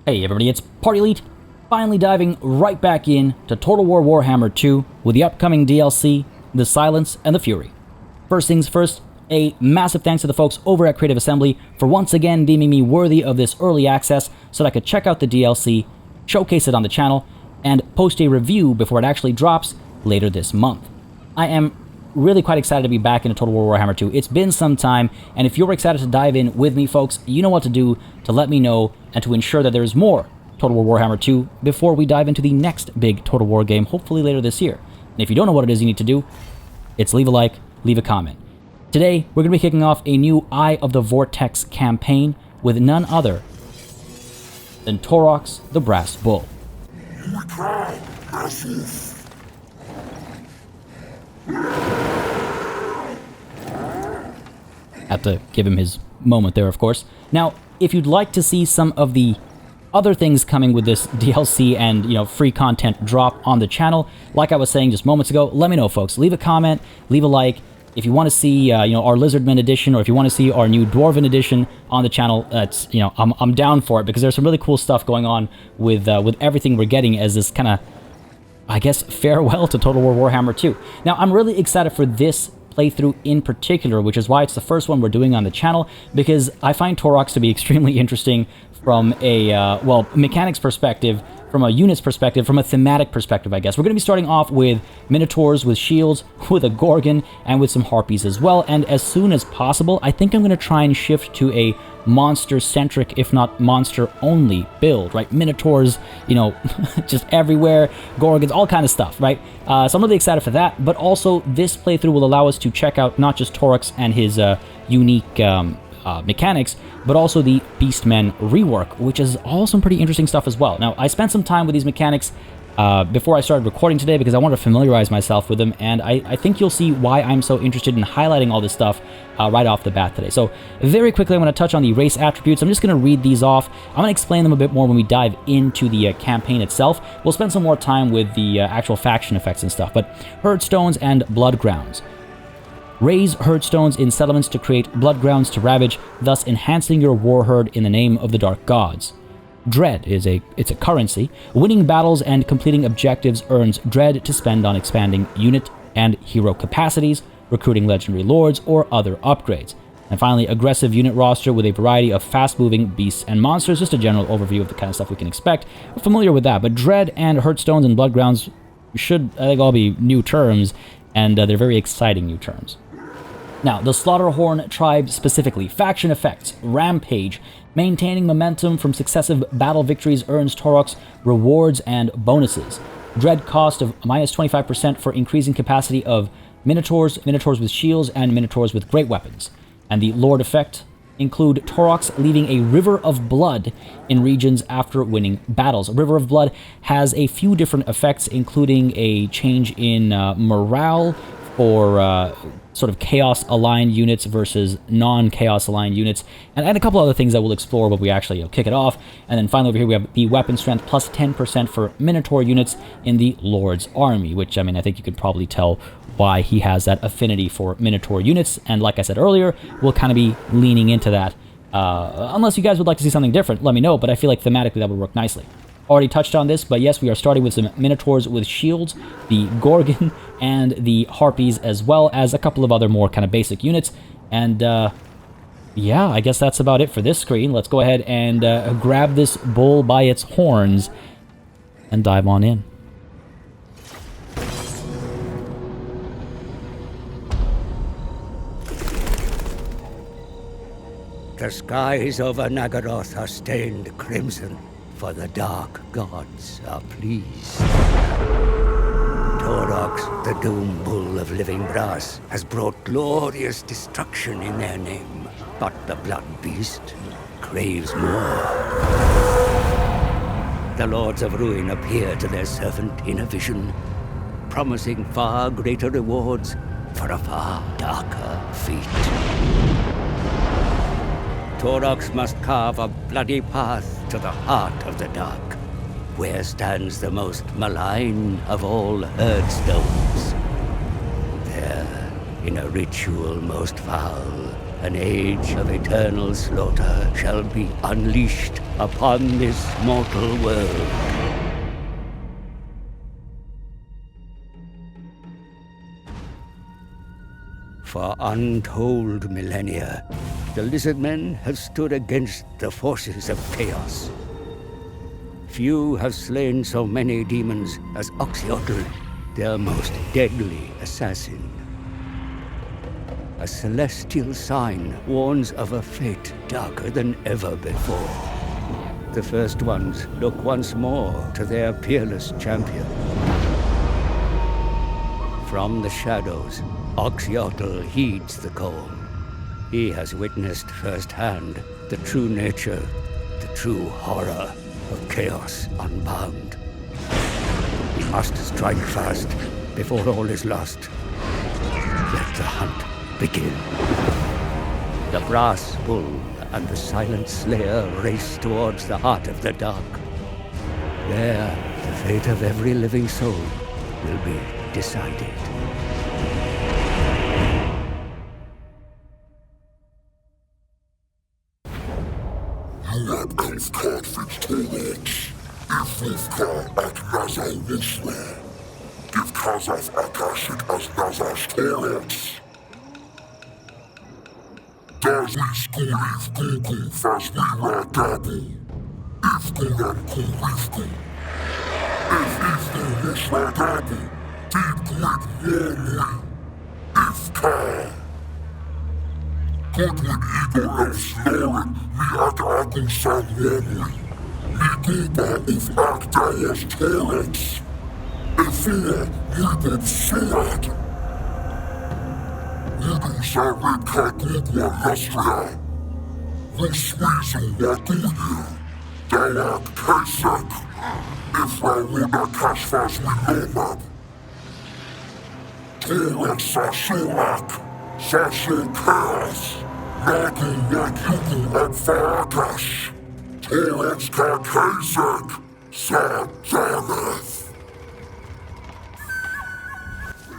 Hey everybody, it's PartyElite, finally diving right back in to Total War Warhammer 2 with the upcoming DLC, The Silence and the Fury. First things first, a massive thanks to the folks over at Creative Assembly for once again deeming me worthy of this early access so that I could check out the DLC, showcase it on the channel, and post a review before it actually drops later this month. I am really quite excited to be back into Total War Warhammer 2. It's been some time, and if you're excited to dive in with me, folks, you know what to do to let me know and to ensure that there's more Total War Warhammer 2 before we dive into the next big Total War game, hopefully later this year. And if you don't know what it is you need to do, it's leave a like, leave a comment. Today, we're going to be kicking off a new Eye of the Vortex campaign with none other than Taurox the Brass Bull. Have to give him his moment there, of course. Now, if you'd like to see some of the other things coming with this DLC and, free content drop on the channel, like I was saying just moments ago, let me know, folks. Leave a comment, leave a like. If you want to see, our Lizardmen edition, or if you want to see our new Dwarven edition on the channel, that's, I'm down for it, because there's some really cool stuff going on with everything we're getting as this kind of, I guess, farewell to Total War Warhammer 2. Now, I'm really excited for this playthrough in particular, which is why it's the first one we're doing on the channel, because I find Taurox to be extremely interesting from a, mechanics perspective, from a units perspective, from a thematic perspective, I guess. We're going to be starting off with Minotaurs, with shields, with a Gorgon, and with some Harpies as well, and as soon as possible, I think I'm going to try and shift to a monster-centric, if not monster-only build, right? Minotaurs, just everywhere, Gorgons, all kind of stuff, right? So I'm really excited for that, but also this playthrough will allow us to check out not just Taurox and his unique mechanics, but also the Beastmen rework, which is all some pretty interesting stuff as well. Now, I spent some time with these mechanics before I started recording today because I wanted to familiarize myself with them, and I think you'll see why I'm so interested in highlighting all this stuff right off the bat today. So very quickly, I'm going to touch on the race attributes. I'm just going to read these off. I'm going to explain them a bit more when we dive into the campaign itself. We'll spend some more time with the actual faction effects and stuff, but Horde stones and blood grounds. Raise herd stones in settlements to create blood grounds to ravage, thus enhancing your war herd in the name of the dark gods. Dread it's a currency. Winning battles and completing objectives earns dread to spend on expanding unit and hero capacities, recruiting legendary lords, or other upgrades. And finally, aggressive unit roster with a variety of fast-moving beasts and monsters. Just a general overview of the kind of stuff we can expect. We're familiar with that, but Dread and herd stones and blood grounds should, I think, all be new terms, and they're very exciting new terms. Now, the Slaughterhorn tribe specifically. Faction effects. Rampage. Maintaining momentum from successive battle victories earns Taurox rewards and bonuses. Dread cost of minus 25% for increasing capacity of Minotaurs, Minotaurs with shields, and Minotaurs with great weapons. And the Lord effect include Taurox leaving a river of blood in regions after winning battles. A river of blood has a few different effects, including a change in morale for sort of chaos-aligned units versus non-chaos-aligned units, and a couple other things that we'll explore when we actually kick it off. And then finally over here we have the weapon strength plus 10% for Minotaur units in the Lord's army, which, I think you could probably tell why he has that affinity for Minotaur units, and like I said earlier, we'll kind of be leaning into that. Unless you guys would like to see something different, let me know, but I feel like thematically that would work nicely. Already touched on this, but yes, we are starting with some Minotaurs with shields, the Gorgon, and the Harpies, as well as a couple of other more kind of basic units. And, yeah, I guess that's about it for this screen. Let's go ahead and grab this bull by its horns and dive on in. The skies over Nagaroth are stained crimson, for the dark gods are pleased. Taurox, the doom bull of living brass, has brought glorious destruction in their name. But the blood beast craves more. The lords of ruin appear to their servant in a vision, promising far greater rewards for a far darker fate. Taurox must carve a bloody path to the heart of the dark, where stands the most malign of all herd stones. There, in a ritual most foul, an age of eternal slaughter shall be unleashed upon this mortal world. For untold millennia, the Lizardmen have stood against the forces of chaos. Few have slain so many demons as Oxyotl, their most deadly assassin. A celestial sign warns of a fate darker than ever before. The first ones look once more to their peerless champion. From the shadows, Oxyotl heeds the call. He has witnessed firsthand the true nature, the true horror of Chaos Unbound. We must strike fast before all is lost. Let the hunt begin. The Brass Bull and the Silent Slayer race towards the heart of the dark. There, the fate of every living soul will be decided.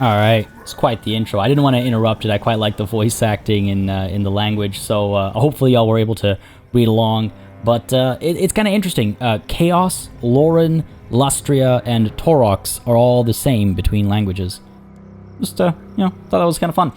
Alright, it's quite the intro. I didn't want to interrupt it. I quite like the voice acting in the language, so hopefully y'all were able to read along. But it's kind of interesting. Chaos, Lauren, Lustria, and Taurox are all the same between languages. Just, you know, thought that was kind of fun.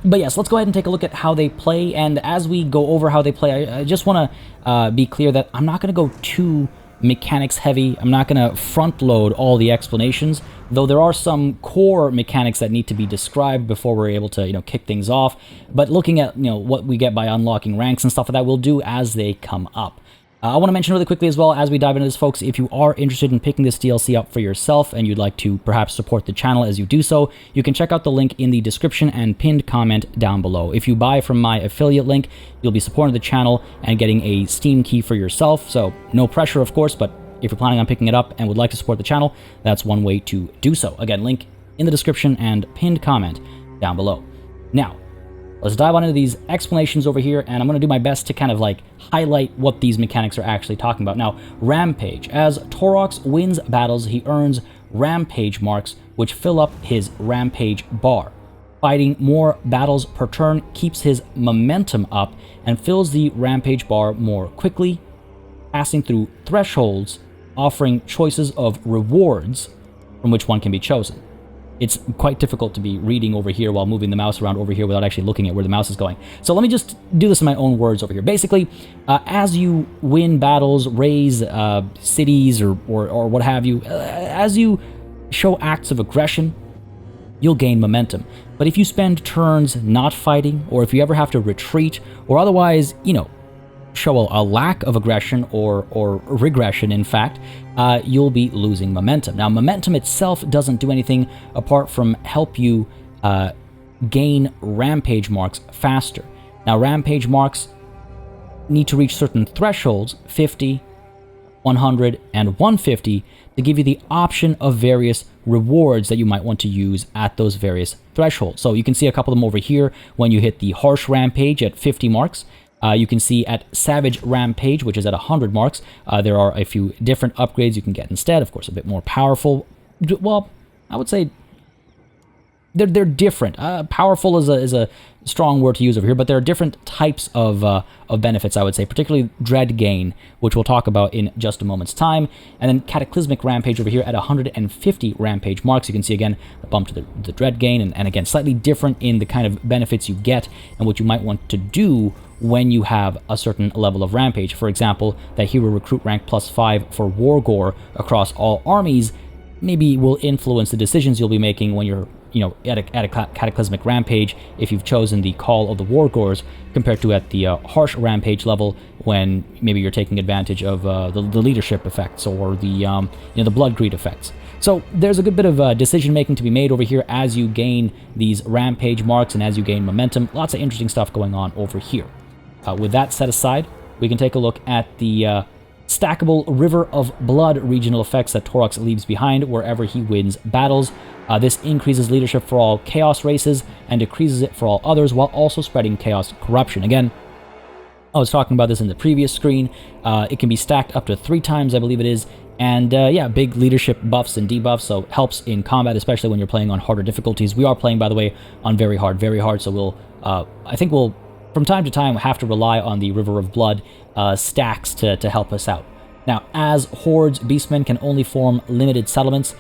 But yes, let's go ahead and take a look at how they play. And as we go over how they play, I just want to be clear that I'm not going to go too mechanics heavy. I'm not going to front load all the explanations, though there are some core mechanics that need to be described before we're able to, you know, kick things off. But looking at, you know, what we get by unlocking ranks and stuff like that, we'll do as they come up. I want to mention really quickly as well, as we dive into this, folks, if you are interested in picking this DLC up for yourself and you'd like to perhaps support the channel as you do so, you can check out the link in the description and pinned comment down below. If you buy from my affiliate link, you'll be supporting the channel and getting a Steam key for yourself, so no pressure, of course, but if you're planning on picking it up and would like to support the channel, that's one way to do so. Again, link in the description and pinned comment down below. Now, let's dive on into these explanations over here, and I'm going to do my best to kind of like highlight what these mechanics are actually talking about. Now, Rampage. As Taurox wins battles, he earns Rampage marks, which fill up his Rampage bar. Fighting more battles per turn keeps his momentum up and fills the Rampage bar more quickly, passing through thresholds, offering choices of rewards from which one can be chosen. It's quite difficult to be reading over here while moving the mouse around over here without actually looking at where the mouse is going. So let me just do this in my own words over here. Basically, as you win battles, raise cities or what have you, as you show acts of aggression, you'll gain momentum. But if you spend turns not fighting, or if you ever have to retreat, or otherwise, you know, show a lack of aggression or regression, in fact, you'll be losing momentum. Now, momentum itself doesn't do anything apart from help you gain Rampage marks faster. Now, Rampage marks need to reach certain thresholds, 50, 100, and 150, to give you the option of various rewards that you might want to use at those various thresholds. So you can see a couple of them over here when you hit the Harsh Rampage at 50 marks. You can see at Savage Rampage, which is at 100 marks, there are a few different upgrades you can get instead. Of course, a bit more powerful. Well, I would say they're different. Powerful is a strong word to use over here, but there are different types of benefits, I would say, particularly Dread Gain, which we'll talk about in just a moment's time, and then Cataclysmic Rampage over here at 150 Rampage marks. You can see, again, the bump to the Dread Gain, and again, slightly different in the kind of benefits you get and what you might want to do when you have a certain level of Rampage. For example, that Hero Recruit rank +5 for War Gore across all armies maybe will influence the decisions you'll be making when you're at a Cataclysmic Rampage, if you've chosen the Call of the War Gores, compared to at the Harsh Rampage level, when maybe you're taking advantage of the leadership effects or the the Blood Greed effects. So there's a good bit of decision making to be made over here as you gain these Rampage marks and as you gain momentum. Lots of interesting stuff going on over here. With that set aside, we can take a look at the stackable River of Blood regional effects that Taurox leaves behind wherever he wins battles. This increases leadership for all Chaos races and decreases it for all others, while also spreading Chaos corruption. Again, I was talking about this in the previous screen. It can be stacked up to 3 times, I believe it is. And yeah, big leadership buffs and debuffs, so helps in combat, especially when you're playing on harder difficulties. We are playing, by the way, on very hard, so we'll, I think we'll, from time to time, have to rely on the River of Blood stacks to help us out. Now, as hordes, beastmen can only form limited settlements,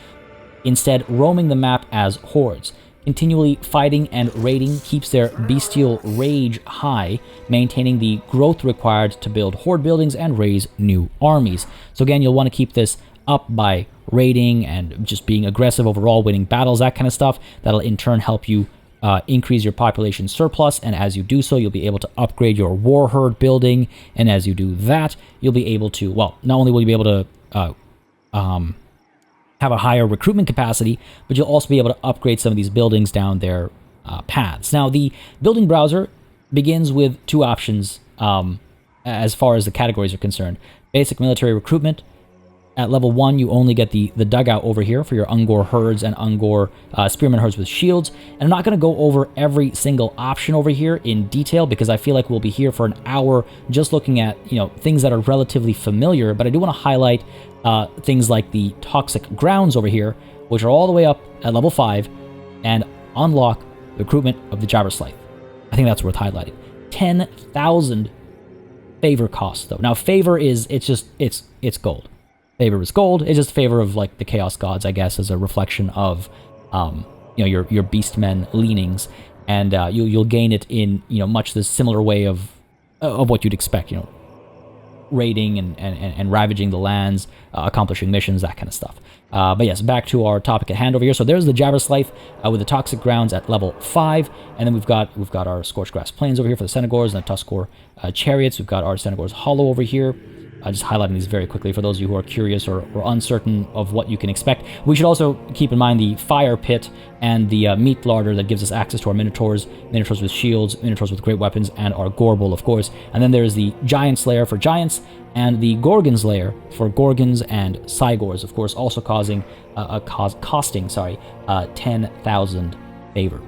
instead roaming the map as hordes. Continually fighting and raiding keeps their bestial rage high, maintaining the growth required to build horde buildings and raise new armies. So again, you'll want to keep this up by raiding and just being aggressive overall, winning battles, that kind of stuff. That'll in turn help you increase your population surplus, and as you do so, you'll be able to upgrade your war herd building, and as you do that, you'll be able to, well, not only will you be able to have a higher recruitment capacity, but you'll also be able to upgrade some of these buildings down their paths. Now, the building browser begins with 2 options as far as the categories are concerned. Basic military recruitment. At level 1, you only get the dugout over here for your Ungor herds and Ungor spearman herds with shields. And I'm not going to go over every single option over here in detail, because I feel like we'll be here for an hour just looking at things that are relatively familiar. But I do want to highlight things like the toxic grounds over here, which are all the way up at level 5, and unlock the recruitment of the Jabberslythe. I think that's worth highlighting. 10,000 favor cost though. Now favor is, it's gold. Favor is gold. It's just favor of like the Chaos Gods, I guess, as a reflection of your Beastmen leanings, and you'll gain it in much the similar way of what you'd expect. Raiding and ravaging the lands, accomplishing missions, that kind of stuff. But yes, back to our topic at hand over here. So there's the Jabberslythe with the Toxic Grounds at level 5, and then we've got our Scorched Grass Plains over here for the Senegors and the Tuskor Chariots. We've got our Senegors Hollow over here. Just highlighting these very quickly for those of you who are curious or uncertain of what you can expect. We should also keep in mind the Fire Pit and the Meat Larder that gives us access to our Minotaurs with shields, Minotaurs with great weapons, and our Gorbel, of course. And then there's the Giant's Lair for Giants, and the Gorgon's Lair for Gorgons and Cygors, of course, also costing 10,000 favor.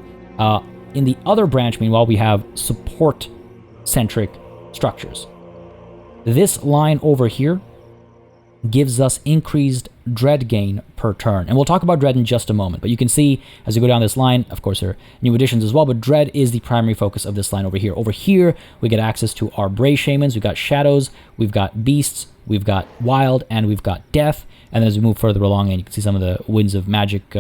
In the other branch, meanwhile, we have support-centric structures. This line over here gives us increased dread gain per turn. And we'll talk about dread in just a moment. But you can see as you go down this line, of course, there are new additions as well, but dread is the primary focus of this line over here. Over here, we get access to our Bray Shamans. We've got Shadows, we've got Beasts, we've got Wild, and we've got Death. And then as we move further along, and you can see some of the Winds of Magic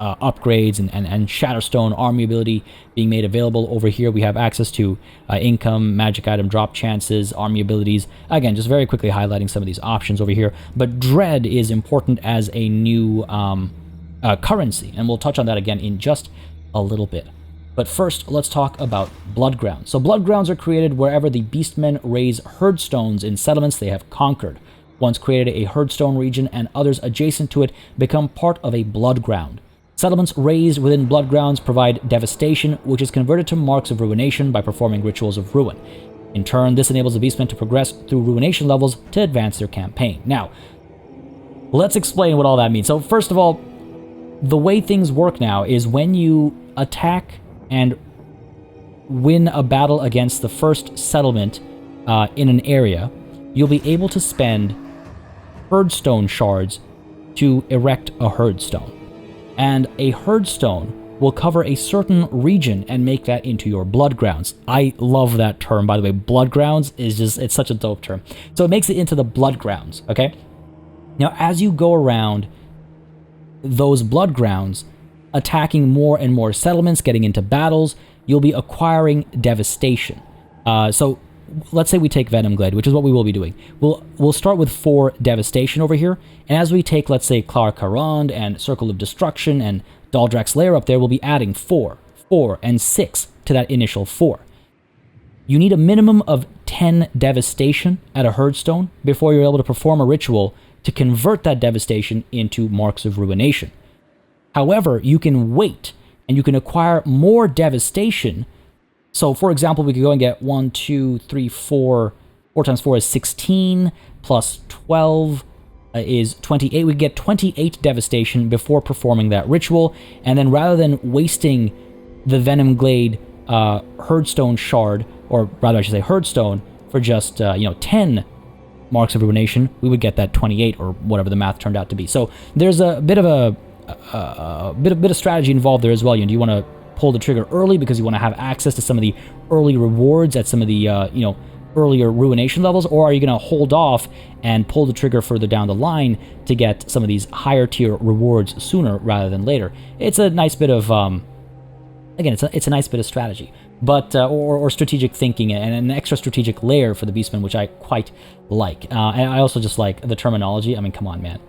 upgrades and Shatterstone army ability being made available over here. We have access to income, magic item drop chances, army abilities. Again, just very quickly highlighting some of these options over here. But Dread is important as a new currency, and we'll touch on that again in just a little bit. But first, let's talk about Blood Grounds. So Blood Grounds are created wherever the Beastmen raise herdstones in settlements they have conquered. Once created, a herdstone region and others adjacent to it become part of a Blood Ground. Settlements raised within Blood Grounds provide devastation, which is converted to marks of ruination by performing rituals of ruin. In turn, this enables the Beastmen to progress through ruination levels to advance their campaign. Now, let's explain what all that means. So first of all, the way things work now is when you attack and win a battle against the first settlement in an area, you'll be able to spend herdstone shards to erect a herdstone. And a herdstone will cover a certain region and make that into your blood grounds. I love that term, by the way. Blood grounds is just, it's such a dope term. So it makes it into the blood grounds, okay? Now, as you go around those blood grounds, attacking more and more settlements, getting into battles, you'll be acquiring devastation. So let's say we take Venomglade, which is what we will be doing. We'll start with 4 devastation over here, and as we take, let's say, Clar Carond and Circle of Destruction and Daldrak's Lair up there, we'll be adding 4, 4, and 6 to that initial 4. You need a minimum of 10 devastation at a Herdstone before you're able to perform a ritual to convert that devastation into Marks of Ruination. However, you can wait, and you can acquire more devastation. So, for example, we could go and get 1, 2, 3, 4. 4 times 4 is 16, plus 12 is 28. We get 28 devastation before performing that ritual, and then rather than wasting the Venomglade Herdstone shard, or rather I should say Herdstone, for just 10 Marks of Ruination, we would get that 28, or whatever the math turned out to be. So there's a bit of a bit of strategy involved there as well. Do you want to pull the trigger early because you want to have access to some of the early rewards at some of the earlier Ruination levels, or are you going to hold off and pull the trigger further down the line to get some of these higher tier rewards sooner rather than later? It's a nice bit of again, it's a nice bit of strategy, but or strategic thinking, and an extra strategic layer for the Beastmen, which I quite like. And I also just like the terminology. I mean, come on, man.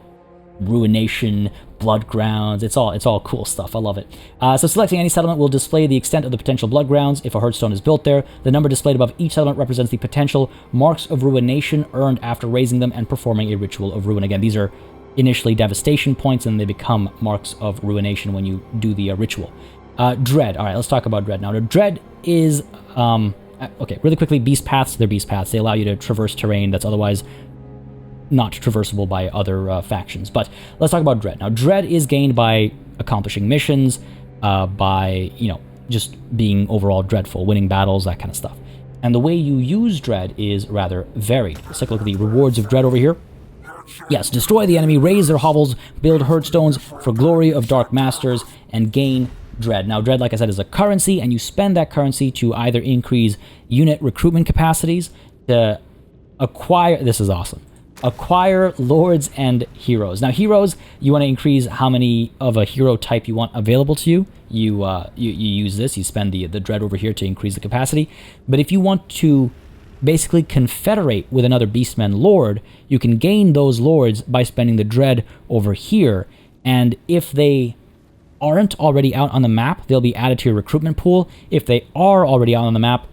Ruination, blood grounds, it's all cool stuff. I love it. So selecting any settlement will display the extent of the potential blood grounds if a Herdstone is built there. The number displayed above each settlement represents the potential Marks of Ruination earned after raising them and performing a ritual of ruin. Again, these are initially devastation points, and they become Marks of Ruination when you do the ritual. Dread. All right, let's talk about Dread now. Dread is okay, really quickly, beast paths. They're beast paths. They allow you to traverse terrain that's otherwise not traversable by other factions. But let's talk about Dread. Now, Dread is gained by accomplishing missions, by, just being overall dreadful, winning battles, that kind of stuff. And the way you use Dread is rather varied. Let's take a look at the rewards of Dread over here. Yes, destroy the enemy, raise their hovels, build Herdstones for glory of Dark Masters, and gain Dread. Now, Dread, like I said, is a currency, and you spend that currency to either increase unit recruitment capacities, to acquire... This is awesome. Acquire lords and heroes. Now, heroes, you want to increase how many of a hero type you want available to you. You use this. You spend the Dread over here to increase the capacity. But if you want to basically confederate with another Beastman lord, you can gain those lords by spending the Dread over here. And if they aren't already out on the map, they'll be added to your recruitment pool. If they are already out on the map,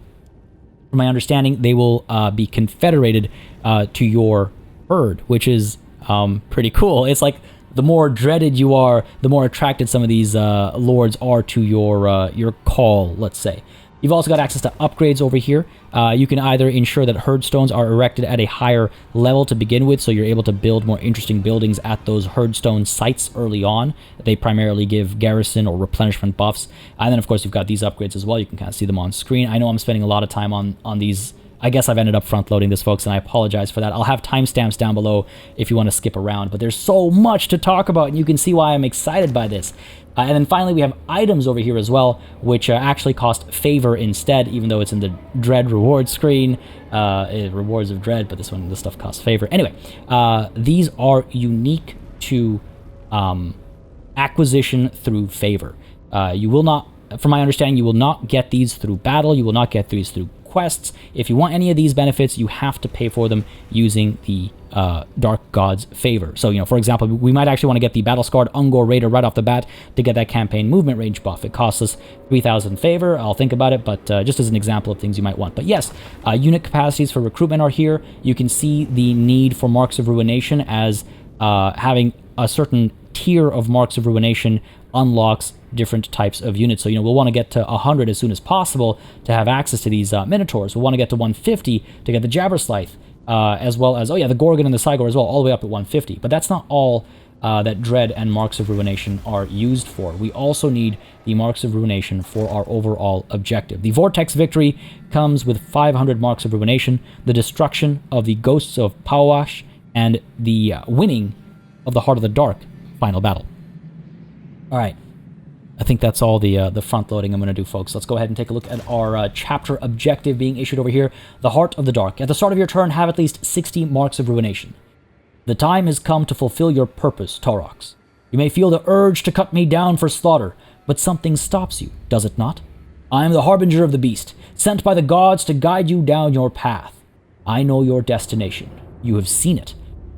from my understanding, they will be confederated to your herd, which is pretty cool. It's like the more dreaded you are, the more attracted some of these lords are to your call, let's say. You've also got access to upgrades over here. You can either ensure that Herdstones are erected at a higher level to begin with, so you're able to build more interesting buildings at those Herdstone sites early on. They primarily give garrison or replenishment buffs. And then, of course, you've got these upgrades as well. You can kind of see them on screen. I know I'm spending a lot of time on these. I guess I've ended up front-loading this, folks, and I apologize for that. I'll have timestamps down below if you want to skip around, but there's so much to talk about, and you can see why I'm excited by this. And then finally, we have items over here as well, which actually cost favor instead, even though it's in the Dread reward screen. Rewards of Dread, but this stuff costs favor. Anyway, these are unique to acquisition through favor. You will not, from my understanding, you will not get these through battle. You will not get these through quests. If you want any of these benefits, you have to pay for them using the Dark God's favor. So, for example, we might actually want to get the Battle-Scarred Ungor Raider right off the bat to get that campaign movement range buff. It costs us 3,000 favor. I'll think about it, but just as an example of things you might want. But yes, unit capacities for recruitment are here. You can see the need for Marks of Ruination as having a certain tier of Marks of Ruination unlocks different types of units. So, we'll want to get to 100 as soon as possible to have access to these Minotaurs. We'll want to get to 150 to get the Jabberslythe, as well as, the Gorgon and the Cygor as well, all the way up at 150. But that's not all that Dread and Marks of Ruination are used for. We also need the Marks of Ruination for our overall objective. The Vortex victory comes with 500 Marks of Ruination, the destruction of the Ghosts of Pauash, and the winning of the Heart of the Dark final battle. All right. I think that's all the front loading I'm going to do, folks. Let's go ahead and take a look at our chapter objective being issued over here. The Heart of the Dark. At the start of your turn, have at least 60 marks of ruination. The time has come to fulfill your purpose, Taurox. You may feel the urge to cut me down for slaughter, but something stops you, does it not? I am the Harbinger of the Beast, sent by the gods to guide you down your path. I know your destination. You have seen it,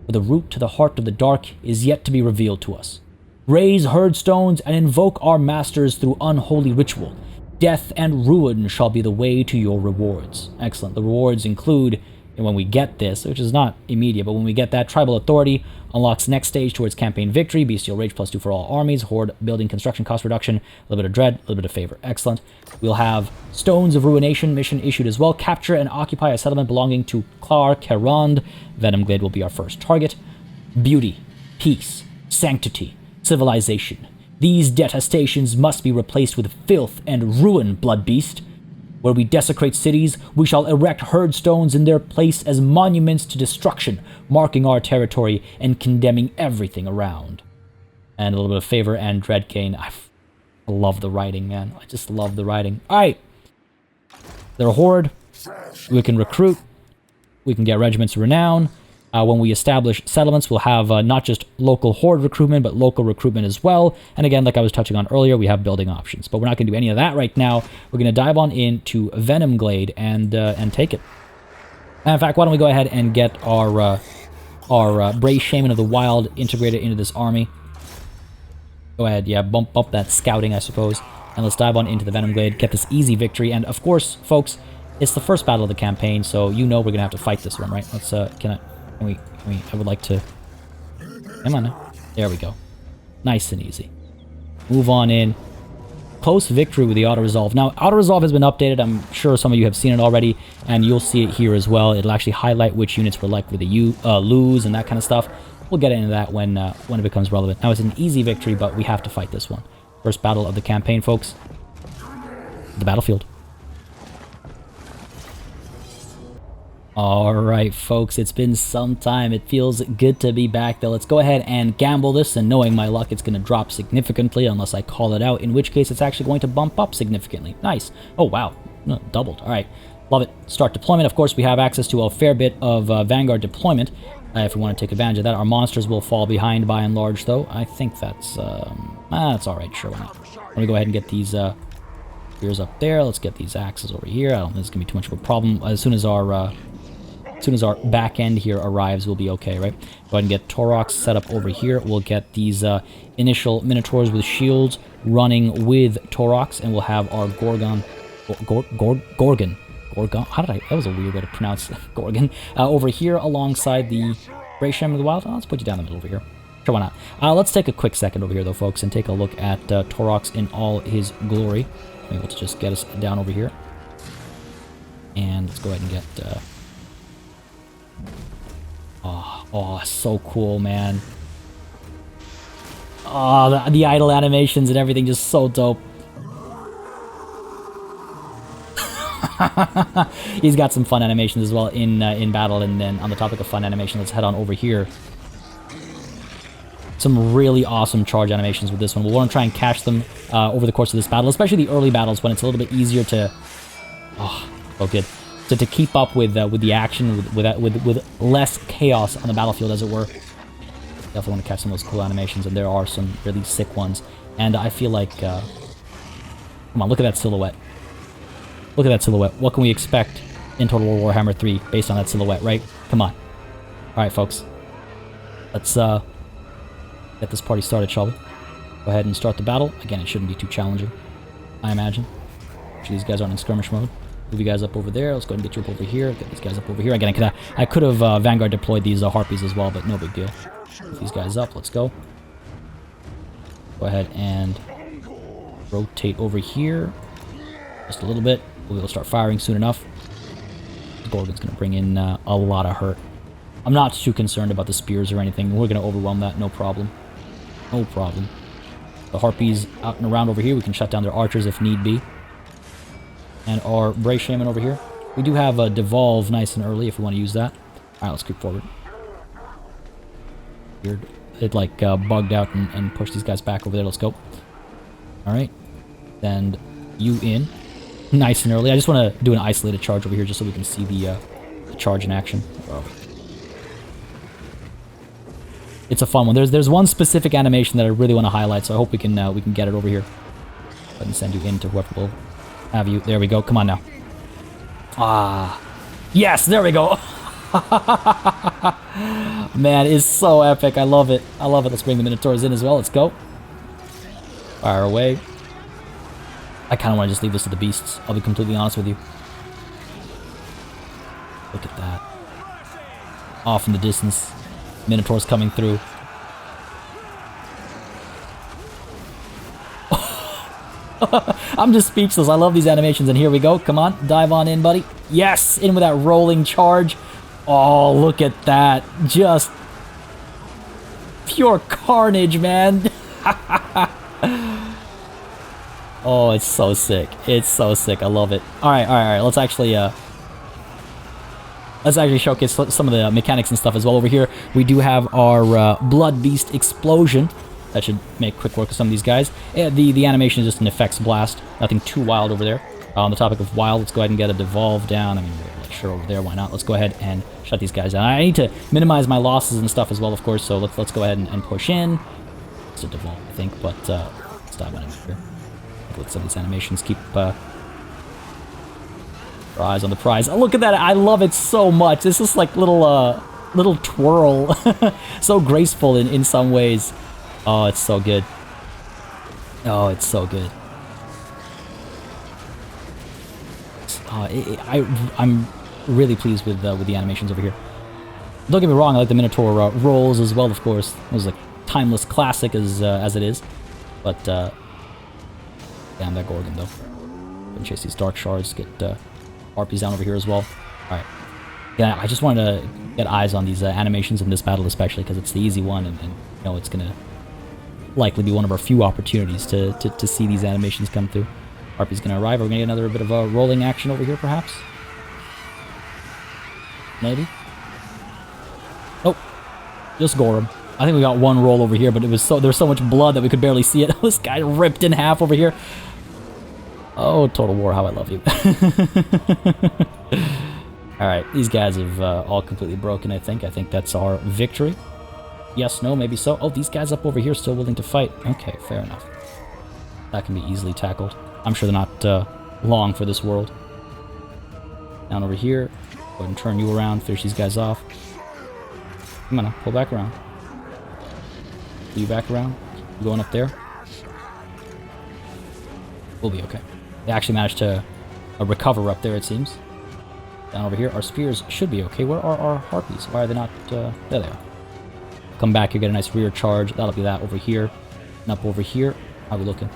but the route to the Heart of the Dark is yet to be revealed to us. Raise herd stones and invoke our masters through unholy ritual. Death and ruin shall be the way to your rewards. Excellent. The rewards include, and when we get this, which is not immediate, but when we get that, Tribal Authority unlocks next stage towards campaign victory, Bestial Rage +2 for all armies, Horde building construction cost reduction, a little bit of dread, a little bit of favor. Excellent. We'll have Stones of Ruination mission issued as well. Capture and occupy a settlement belonging to Clar Kerond. Venomglade will be our first target. Beauty, peace, sanctity, civilization. These detestations must be replaced with filth and ruin, Blood Beast. Where we desecrate cities, we shall erect herd stones in their place as monuments to destruction, marking our territory and condemning everything around. And a little bit of favor and dread gain. I love the writing, man. I just love the writing. Alright. They're a horde. We can recruit. We can get regiments of renown. When we establish settlements, we'll have not just local horde recruitment, but local recruitment as well. And again, like I was touching on earlier, we have building options. But we're not going to do any of that right now. We're going to dive on into Venomglade and take it. And in fact, why don't we go ahead and get our Brave Shaman of the Wild integrated into this army. Go ahead, yeah, bump up that scouting, I suppose. And let's dive on into the Venomglade, get this easy victory. And of course, folks, it's the first battle of the campaign, so you know we're going to have to fight this one, right? Let's, I would like to... Come on now. There we go. Nice and easy. Move on in. Close victory with the auto-resolve. Now, auto-resolve has been updated. I'm sure some of you have seen it already, and you'll see it here as well. It'll actually highlight which units were likely to lose and that kind of stuff. We'll get into that when it becomes relevant. Now, it's an easy victory, but we have to fight this one. First battle of the campaign, folks. The battlefield. Alright, folks, it's been some time. It feels good to be back, though. Let's go ahead and gamble this, and knowing my luck, it's going to drop significantly unless I call it out, in which case it's actually going to bump up significantly. Nice. Oh, wow. No, doubled. Alright. Love it. Start deployment. Of course, we have access to a fair bit of Vanguard deployment if we want to take advantage of that. Our monsters will fall behind by and large, though. I think that's alright. Sure, why not? Let me go ahead and get these spears up there. Let's get these axes over here. I don't think it's going to be too much of a problem. As soon as our back end here arrives, we'll be okay, right? Go ahead and get Taurox set up over here. We'll get these initial Minotaurs with shields running with Taurox, and we'll have our Gorgon. How did I? That was a weird way to pronounce Gorgon. Over here alongside the Brave Shaman of the Wild. Let's put you down the middle over here. Sure, why not? Let's take a quick second over here, though, folks, and take a look at Taurox in all his glory. Maybe let's just get us down over here. And let's go ahead and get... Oh, so cool, man. Oh, the idle animations and everything, just so dope. He's got some fun animations as well in battle. And then on the topic of fun animation, let's head on over here. Some really awesome charge animations with this one. We'll want to try and catch them over the course of this battle, especially the early battles when it's a little bit easier to... Oh, so good. To keep up with the action, with less chaos on the battlefield, as it were. Definitely want to catch some of those cool animations, and there are some really sick ones. And I feel like... come on, look at that silhouette. Look at that silhouette. What can we expect in Total War Warhammer 3 based on that silhouette, right? Come on. Alright, folks. Let's get this party started, shall we? Go ahead and start the battle. Again, it shouldn't be too challenging, I imagine. Actually, these guys aren't in skirmish mode. Move you guys up over there. Let's go ahead and get you up over here. Get these guys up over here. Again, I could have Vanguard deployed these Harpies as well, but no big deal. Get these guys up. Let's go. Go ahead and rotate over here. Just a little bit. We'll be able to start firing soon enough. The Gorgon's going to bring in a lot of hurt. I'm not too concerned about the spears or anything. We're going to overwhelm that. No problem. No problem. The Harpies out and around over here. We can shut down their archers if need be. And our Brave Shaman over here. We do have a Devolve nice and early if we want to use that. Alright, let's creep forward. Weird. It like bugged out and pushed these guys back over there. Let's go. Alright. Send you in. Nice and early. I just want to do an isolated charge over here just so we can see the charge in action. Oh. It's a fun one. There's one specific animation that I really want to highlight, so I hope we can get it over here. Go ahead and send you into whoever will have you. There we go. Come on now. Ah. Yes, there we go. Man, it's so epic. I love it. I love it. Let's bring the Minotaurs in as well. Let's go. Fire away. I kind of want to just leave this to the beasts. I'll be completely honest with you. Look at that. Off in the distance. Minotaurs coming through. I'm just speechless. I love these animations. And here we go. Come on. Dive on in, buddy. Yes! In with that rolling charge. Oh, look at that. Just pure carnage, man. Oh, it's so sick. It's so sick. I love it. Alright. Let's actually showcase some of the mechanics and stuff as well over here. We do have our Blood Beast Explosion. That should make quick work of some of these guys. The animation is just an effects blast. Nothing too wild over there. On the topic of wild, let's go ahead and get a Devolve down. I mean, like, sure, over there, why not? Let's go ahead and shut these guys down. I need to minimize my losses and stuff as well, of course, so let's go ahead and push in. It's a Devolve, I think, but let's dive on in here. Look at some of these animations. Keep our eyes on the prize. Oh, look at that. I love it so much. This is like little twirl. So graceful in some ways. Oh, it's so good. Oh, it's so good. I'm really pleased with the animations over here. Don't get me wrong, I like the Minotaur rolls as well, of course. It was like timeless classic as it is. But damn that Gorgon though. And chase these dark shards, get harpies down over here as well. Alright. Yeah, I just wanted to get eyes on these animations in this battle especially because it's the easy one and you know it's gonna likely be one of our few opportunities to see these animations come through. Harpy's gonna arrive. We're gonna get another bit of a rolling action over here, perhaps. Maybe. Oh, just gore him. I think we got one roll over here, but there's so much blood that we could barely see it. This guy ripped in half over here. Oh, Total War, how I love you. All right, these guys have all completely broken. I think that's our victory. Yes, no, maybe so. Oh, these guys up over here still willing to fight. Okay, fair enough. That can be easily tackled. I'm sure they're not long for this world. Down over here. Go ahead and turn you around, finish these guys off. Come on now, pull back around. Pull you back around. You going up there? We'll be okay. They actually managed to recover up there, it seems. Down over here, our spears should be okay. Where are our harpies? Why are they not... there they are. Come back here, get a nice rear charge. That'll be that over here. And up over here. How are we looking?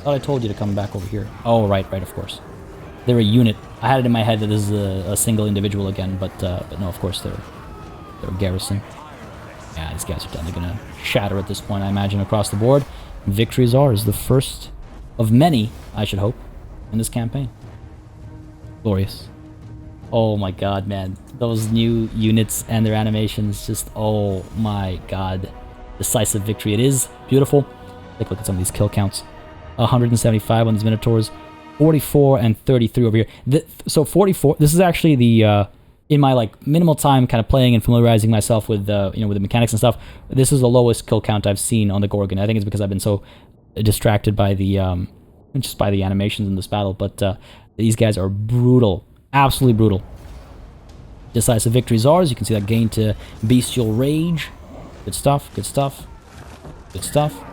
Thought I told you to come back over here. Oh, right, of course. They're a unit. I had it in my head that this is a single individual again, but no, of course they're a garrison. Yeah, these guys are done. They're gonna shatter at this point, I imagine, across the board. Victory is ours. The first of many, I should hope, in this campaign. Glorious. Oh my god, man. Those new units and their animations, just, oh my god. Decisive victory. It is beautiful. Take a look at some of these kill counts. 175 on these Minotaurs. 44 and 33 over here. So 44, this is actually the, in my like minimal time kind of playing and familiarizing myself with, you know, with the mechanics and stuff, this is the lowest kill count I've seen on the Gorgon. I think it's because I've been so distracted by the, just by the animations in this battle, but these guys are brutal. Absolutely brutal. Decisive victory is ours. You can see that gain to Bestial Rage. Good stuff, good stuff, good stuff.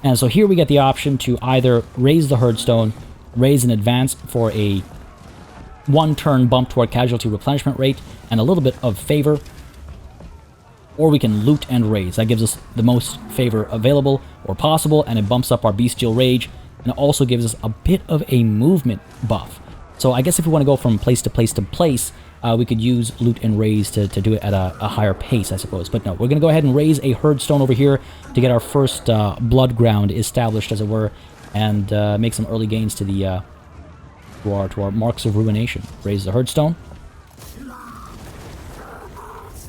And so here we get the option to either raise the Herdstone, raise an advance for a one-turn bump toward casualty replenishment rate and a little bit of favor, or we can loot and raise. That gives us the most favor available or possible, and it bumps up our Bestial Rage, and it also gives us a bit of a movement buff. So I guess if we want to go from place to place to place, we could use loot and raise to do it at a higher pace, I suppose. But no, we're going to go ahead and raise a Herdstone over here to get our first blood ground established, as it were, and make some early gains to the to our marks of ruination. Raise the Herdstone.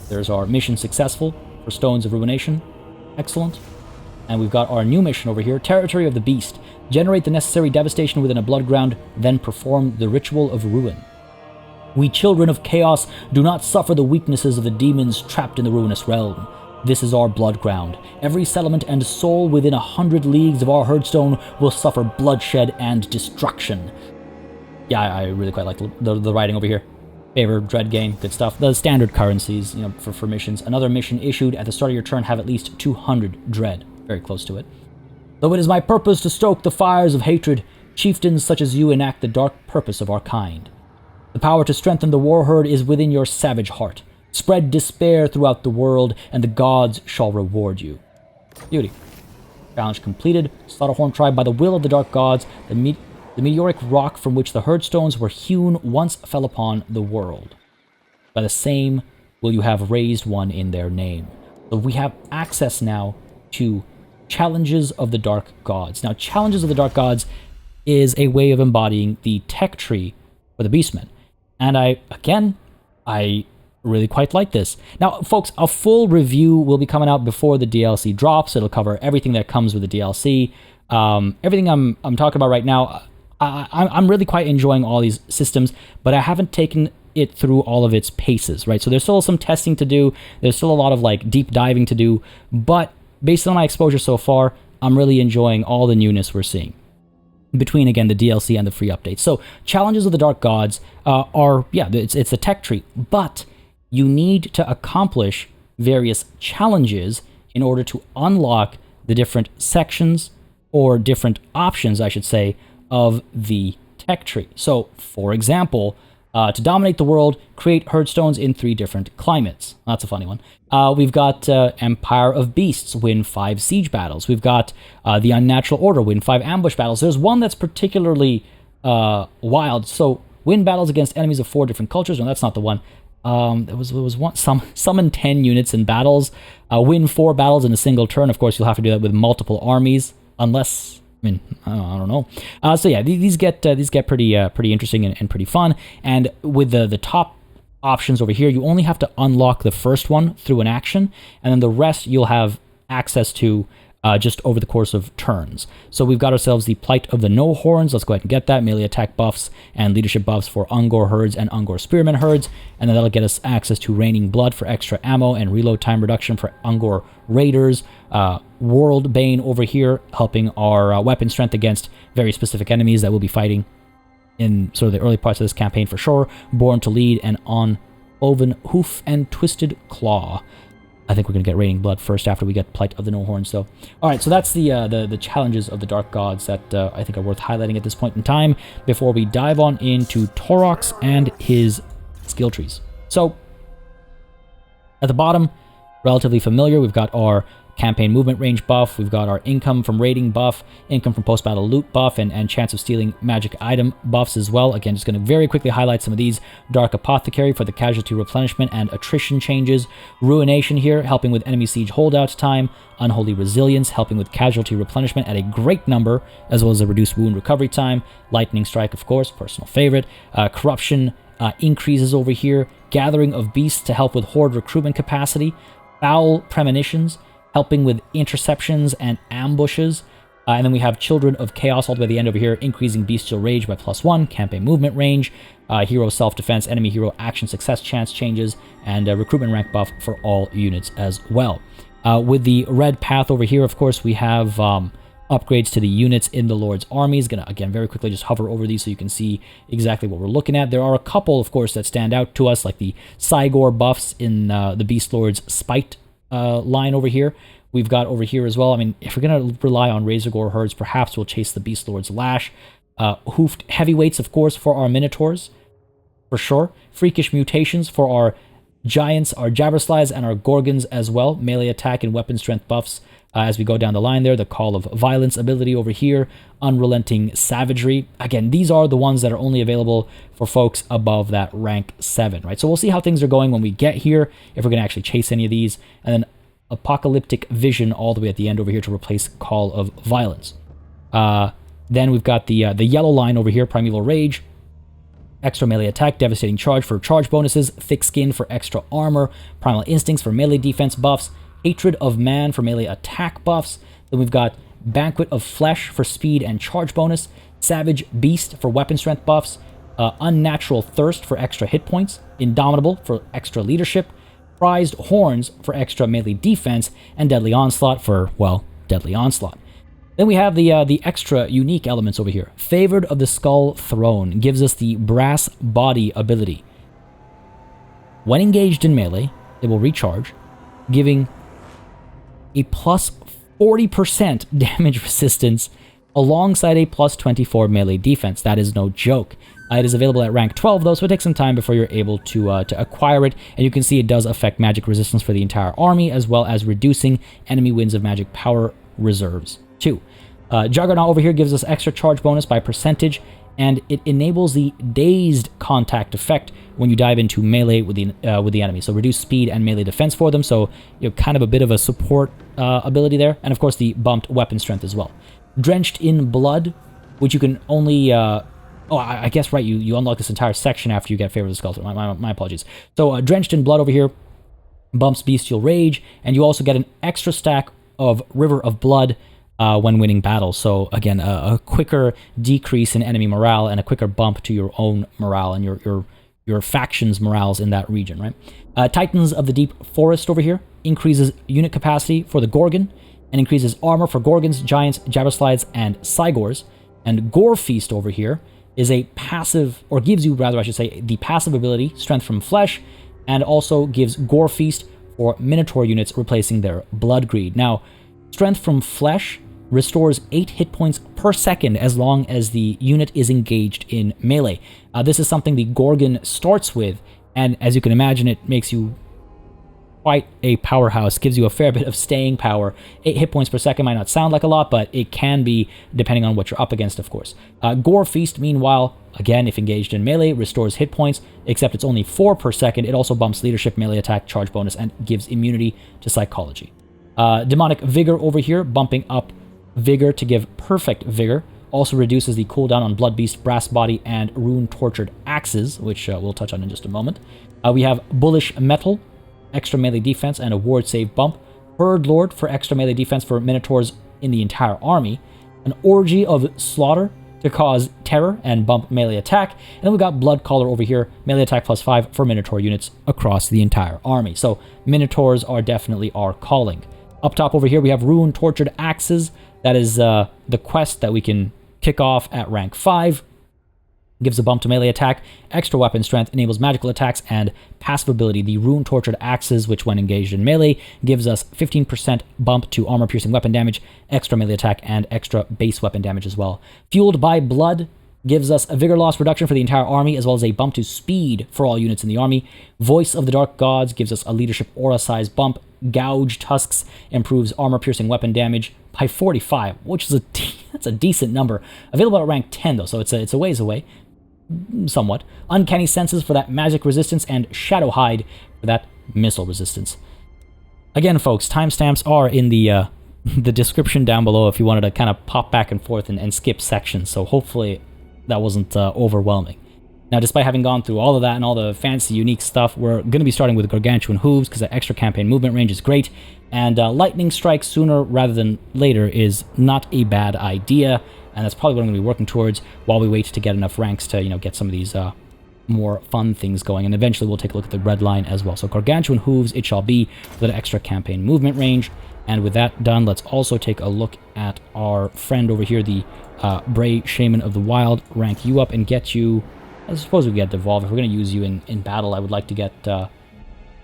There's our mission successful for Stones of Ruination. Excellent. And we've got our new mission over here, Territory of the Beast. Generate the necessary devastation within a blood ground, then perform the ritual of ruin. We children of chaos do not suffer the weaknesses of the demons trapped in the ruinous realm. This is our blood ground. Every settlement and soul within 100 leagues of our Herdstone will suffer bloodshed and destruction. Yeah, I really quite like the writing over here. Favor, dread gain, good stuff. The standard currencies, for missions. Another mission issued at the start of your turn have at least 200 dread. Very close to it. Though it is my purpose to stoke the fires of hatred, chieftains such as you enact the dark purpose of our kind. The power to strengthen the war herd is within your savage heart. Spread despair throughout the world, and the gods shall reward you. Beauty. Challenge completed. Slaughterhorn tribe, by the will of the dark gods, the meteoric rock from which the Herdstones were hewn once fell upon the world. By the same will you have raised one in their name. So we have access now to Challenges of the Dark Gods. Now, Challenges of the Dark Gods is a way of embodying the tech tree for the Beastmen. And I really quite like this. Now, folks, a full review will be coming out before the DLC drops. It'll cover everything that comes with the DLC. Everything I'm talking about right now, I'm really quite enjoying all these systems, but I haven't taken it through all of its paces, right? So there's still some testing to do. There's still a lot of deep diving to do, but based on my exposure so far, I'm really enjoying all the newness we're seeing between, again, the DLC and the free updates. So Challenges of the Dark Gods it's a tech tree, but you need to accomplish various challenges in order to unlock the different sections, or different options, I should say, of the tech tree. So, for example, to dominate the world, create Herdstones in 3 different climates. That's a funny one. We've got Empire of Beasts, win 5 siege battles. We've got the Unnatural Order, win 5 ambush battles. There's one that's particularly wild. So, win battles against enemies of 4 different cultures. No, that's not the one. There was one, summon 10 units in battles. Win 4 battles in a single turn. Of course, you'll have to do that with multiple armies, unless... I don't know. So yeah, these get pretty interesting and pretty fun. And with the top options over here, you only have to unlock the first one through an action, and then the rest you'll have access to just over the course of turns. So we've got ourselves the Plight of the No Horns. Let's go ahead and get that. Melee attack buffs and leadership buffs for Ungor herds and Ungor spearmen herds, and then that'll get us access to Raining Blood for extra ammo and reload time reduction for Ungor raiders. World Bane over here, helping our weapon strength against very specific enemies that we'll be fighting in sort of the early parts of this campaign for sure. Born to Lead and On Oven Hoof and Twisted Claw. I think we're going to get Raining Blood first after we get Plight of the No Horns, though. Alright, so that's the Challenges of the Dark Gods that I think are worth highlighting at this point in time before we dive on into Taurox and his skill trees. So, at the bottom, relatively familiar, we've got our campaign movement range buff, we've got our income from raiding buff, income from post-battle loot buff, and chance of stealing magic item buffs as well. Again, just going to very quickly highlight some of these. Dark Apothecary for the casualty replenishment and attrition changes. Ruination here, helping with enemy siege holdout time. Unholy Resilience, helping with casualty replenishment at a great number, as well as a reduced wound recovery time. Lightning Strike, of course, personal favorite. Corruption increases over here. Gathering of Beasts to help with Horde recruitment capacity. Foul Premonitions, helping with interceptions and ambushes. And then we have Children of Chaos all the way to the end over here, increasing Bestial Rage by +1, campaign movement range, hero self-defense, enemy hero action success chance changes, and recruitment rank buff for all units as well. With the red path over here, of course, we have upgrades to the units in the Lord's armies. Gonna, again, very quickly just hover over these so you can see exactly what we're looking at. There are a couple, of course, that stand out to us, like the Cygor buffs in the Beast Lord's Spite line over here. We've got over here as well, I mean, if we're going to rely on Razorgore herds, perhaps we'll chase the Beast Lord's Lash. Hoofed Heavyweights, of course, for our Minotaurs, for sure. Freakish Mutations for our Giants, our Jabberslies, and our Gorgons as well. Melee attack and weapon strength buffs as we go down the line there. The Call of Violence ability over here. Unrelenting Savagery. Again, these are the ones that are only available for folks above that rank 7, right? So we'll see how things are going when we get here, if we're going to actually chase any of these. And then Apocalyptic Vision all the way at the end over here to replace Call of Violence. Then we've got the yellow line over here, Primeval Rage. Extra melee attack, devastating charge for charge bonuses, thick skin for extra armor, primal instincts for melee defense buffs, hatred of man for melee attack buffs. Then we've got Banquet of Flesh for speed and charge bonus, Savage Beast for weapon strength buffs, Unnatural Thirst for extra hit points, Indomitable for extra leadership, Prized Horns for extra melee defense, and Deadly Onslaught for, well, Deadly Onslaught. Then we have the extra unique elements over here. Favored of the Skull Throne gives us the Brass Body ability. When engaged in melee, it will recharge, giving a plus 40% damage resistance alongside a plus 24 melee defense. That is no joke. It is available at rank 12 though, so it takes some time before you're able to acquire it, and you can see it does affect magic resistance for the entire army, as well as reducing enemy winds of magic power reserves too. Juggernaut over here gives us extra charge bonus by percentage, and it enables the dazed contact effect when you dive into melee with the enemy. So reduce speed and melee defense for them, so you know, kind of a bit of a support ability there, and of course the bumped weapon strength as well. Drenched in Blood, which you can only I guess, right, you unlock this entire section after you get Favor of the Skull. My apologies. So, Drenched in Blood over here bumps Bestial Rage, and you also get an extra stack of River of Blood when winning battles. So, again, a quicker decrease in enemy morale and a quicker bump to your own morale and your faction's morales in that region, right? Titans of the Deep Forest over here increases unit capacity for the Gorgon and increases armor for Gorgons, Giants, Jabberslides, and Cygors. And Gore Feast over here is a passive, or gives you, rather I should say, the passive ability, Strength from Flesh, and also gives Gore Feast for Minotaur units, replacing their Blood Greed. Now, Strength from Flesh restores 8 hit points per second as long as the unit is engaged in melee. This is something the Gorgon starts with, and as you can imagine, it makes you quite a powerhouse, gives you a fair bit of staying power. 8 hit points per second might not sound like a lot, but it can be depending on what you're up against, of course. Gore Feast, meanwhile, again, if engaged in melee, restores hit points, except it's only 4 per second. It also bumps leadership, melee attack, charge bonus, and gives immunity to psychology. Demonic Vigor over here, bumping up Vigor to give perfect Vigor. Also reduces the cooldown on Blood Beast, Brass Body, and Rune Tortured Axes, which we'll touch on in just a moment. We have Bullish Metal, extra melee defense and a ward save bump. Herd Lord for extra melee defense for Minotaurs in the entire army. An Orgy of Slaughter to cause terror and bump melee attack. And then we got Blood Collar over here, melee attack plus 5 for Minotaur units across the entire army. So Minotaurs are definitely our calling. Up top over here we have Rune Tortured Axes. That is the quest that we can kick off at rank 5. Gives a bump to melee attack, extra weapon strength, enables magical attacks, and passive ability. The Rune Tortured Axes, which when engaged in melee, gives us 15% bump to armor-piercing weapon damage, extra melee attack, and extra base weapon damage as well. Fueled by Blood gives us a vigor loss reduction for the entire army, as well as a bump to speed for all units in the army. Voice of the Dark Gods gives us a leadership aura size bump. Gouge Tusks improves armor-piercing weapon damage by 45, which is that's a decent number. Available at rank 10 though, so it's a ways away. Somewhat. Uncanny Senses for that magic resistance, and Shadow Hide for that missile resistance. Again, folks, timestamps are in the description down below if you wanted to kind of pop back and forth and skip sections, so hopefully that wasn't overwhelming. Now, despite having gone through all of that and all the fancy, unique stuff, we're going to be starting with Gargantuan Hooves because that extra campaign movement range is great, and Lightning Strike sooner rather than later is not a bad idea. And that's probably what I'm going to be working towards while we wait to get enough ranks to, get some of these more fun things going. And eventually we'll take a look at the red line as well. So Gargantuan Hooves it shall be for that extra campaign movement range. And with that done, let's also take a look at our friend over here, the Bray Shaman of the Wild. Rank you up and get you... I suppose we get Devolve. If we're going to use you in battle, I would like to get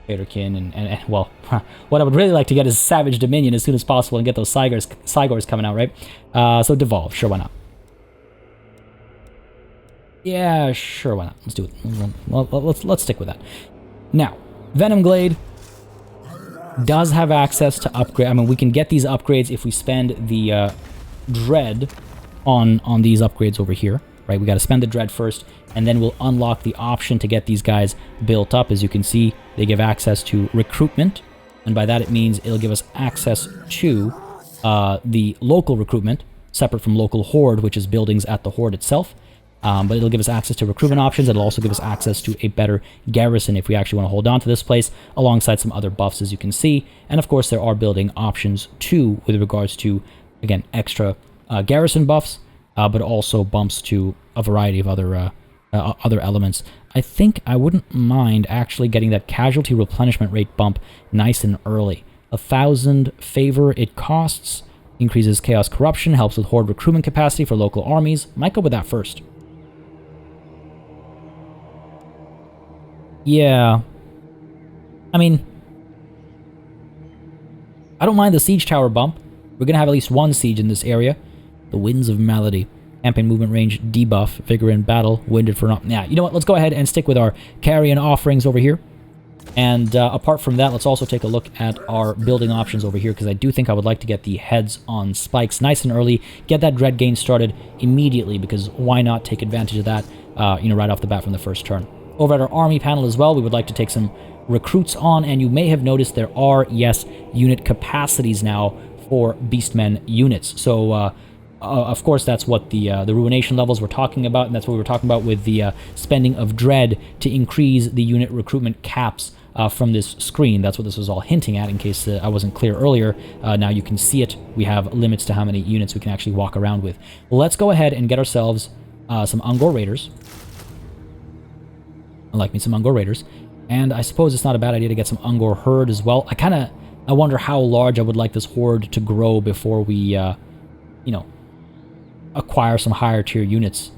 Faderkin and well, what I would really like to get is Savage Dominion as soon as possible and get those Cygors coming out, right? So Devolve, sure, why not? Yeah, sure, why not? Let's do it. Well, let's stick with that. Now, Venom Glade does have access to upgrade. I mean, we can get these upgrades if we spend the Dread on these upgrades over here, right? We got to spend the Dread first, and then we'll unlock the option to get these guys built up. As you can see, they give access to recruitment, and by that it means it'll give us access to the local recruitment, separate from local Horde, which is buildings at the Horde itself. But it'll give us access to recruitment options. It'll also give us access to a better garrison if we actually want to hold on to this place, alongside some other buffs, as you can see. And of course, there are building options too with regards to again, extra garrison buffs, but also bumps to a variety of other elements. I think I wouldn't mind actually getting that casualty replenishment rate bump nice and early. 1,000 favor it costs, increases chaos corruption, helps with horde recruitment capacity for local armies. Might go with that first. Yeah. I mean, I don't mind the siege tower bump. We're going to have at least one siege in this area. The Winds of Malady. Campaign movement range debuff. Vigor in battle. Winded for not... Yeah, you know what? Let's go ahead and stick with our carrion offerings over here. And apart from that, let's also take a look at our building options over here, because I do think I would like to get the heads on spikes nice and early. Get that dread gain started immediately, because why not take advantage of that, right off the bat from the first turn. Over at our army panel as well, we would like to take some recruits on, and you may have noticed there are, yes, unit capacities now for Beastmen units. So, of course, that's what the Ruination levels we're talking about, and that's what we were talking about with the spending of Dread to increase the unit recruitment caps from this screen. That's what this was all hinting at, in case I wasn't clear earlier. Now you can see it. We have limits to how many units we can actually walk around with. Let's go ahead and get ourselves some Ungor Raiders. I like me some Ungor Raiders. And I suppose it's not a bad idea to get some Ungor Horde as well. I wonder how large I would like this Horde to grow before we, acquire some higher tier units.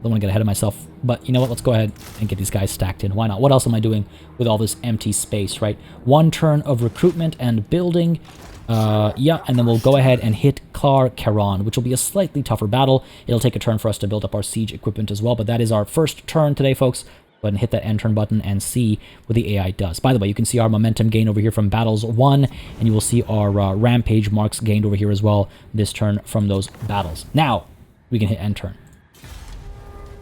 Don't want to get ahead of myself, but you know what? Let's go ahead and get these guys stacked in. Why not? What else am I doing with all this empty space, right? One turn of recruitment and building. Yeah, and then we'll go ahead and hit Clar Caron, which will be a slightly tougher battle. It'll take a turn for us to build up our siege equipment as well, but that is our first turn today, folks. Go ahead and hit that end turn button and see what the AI does. By the way, you can see our momentum gain over here from battles won, and you will see our rampage marks gained over here as well this turn from those battles. Now, we can hit end turn.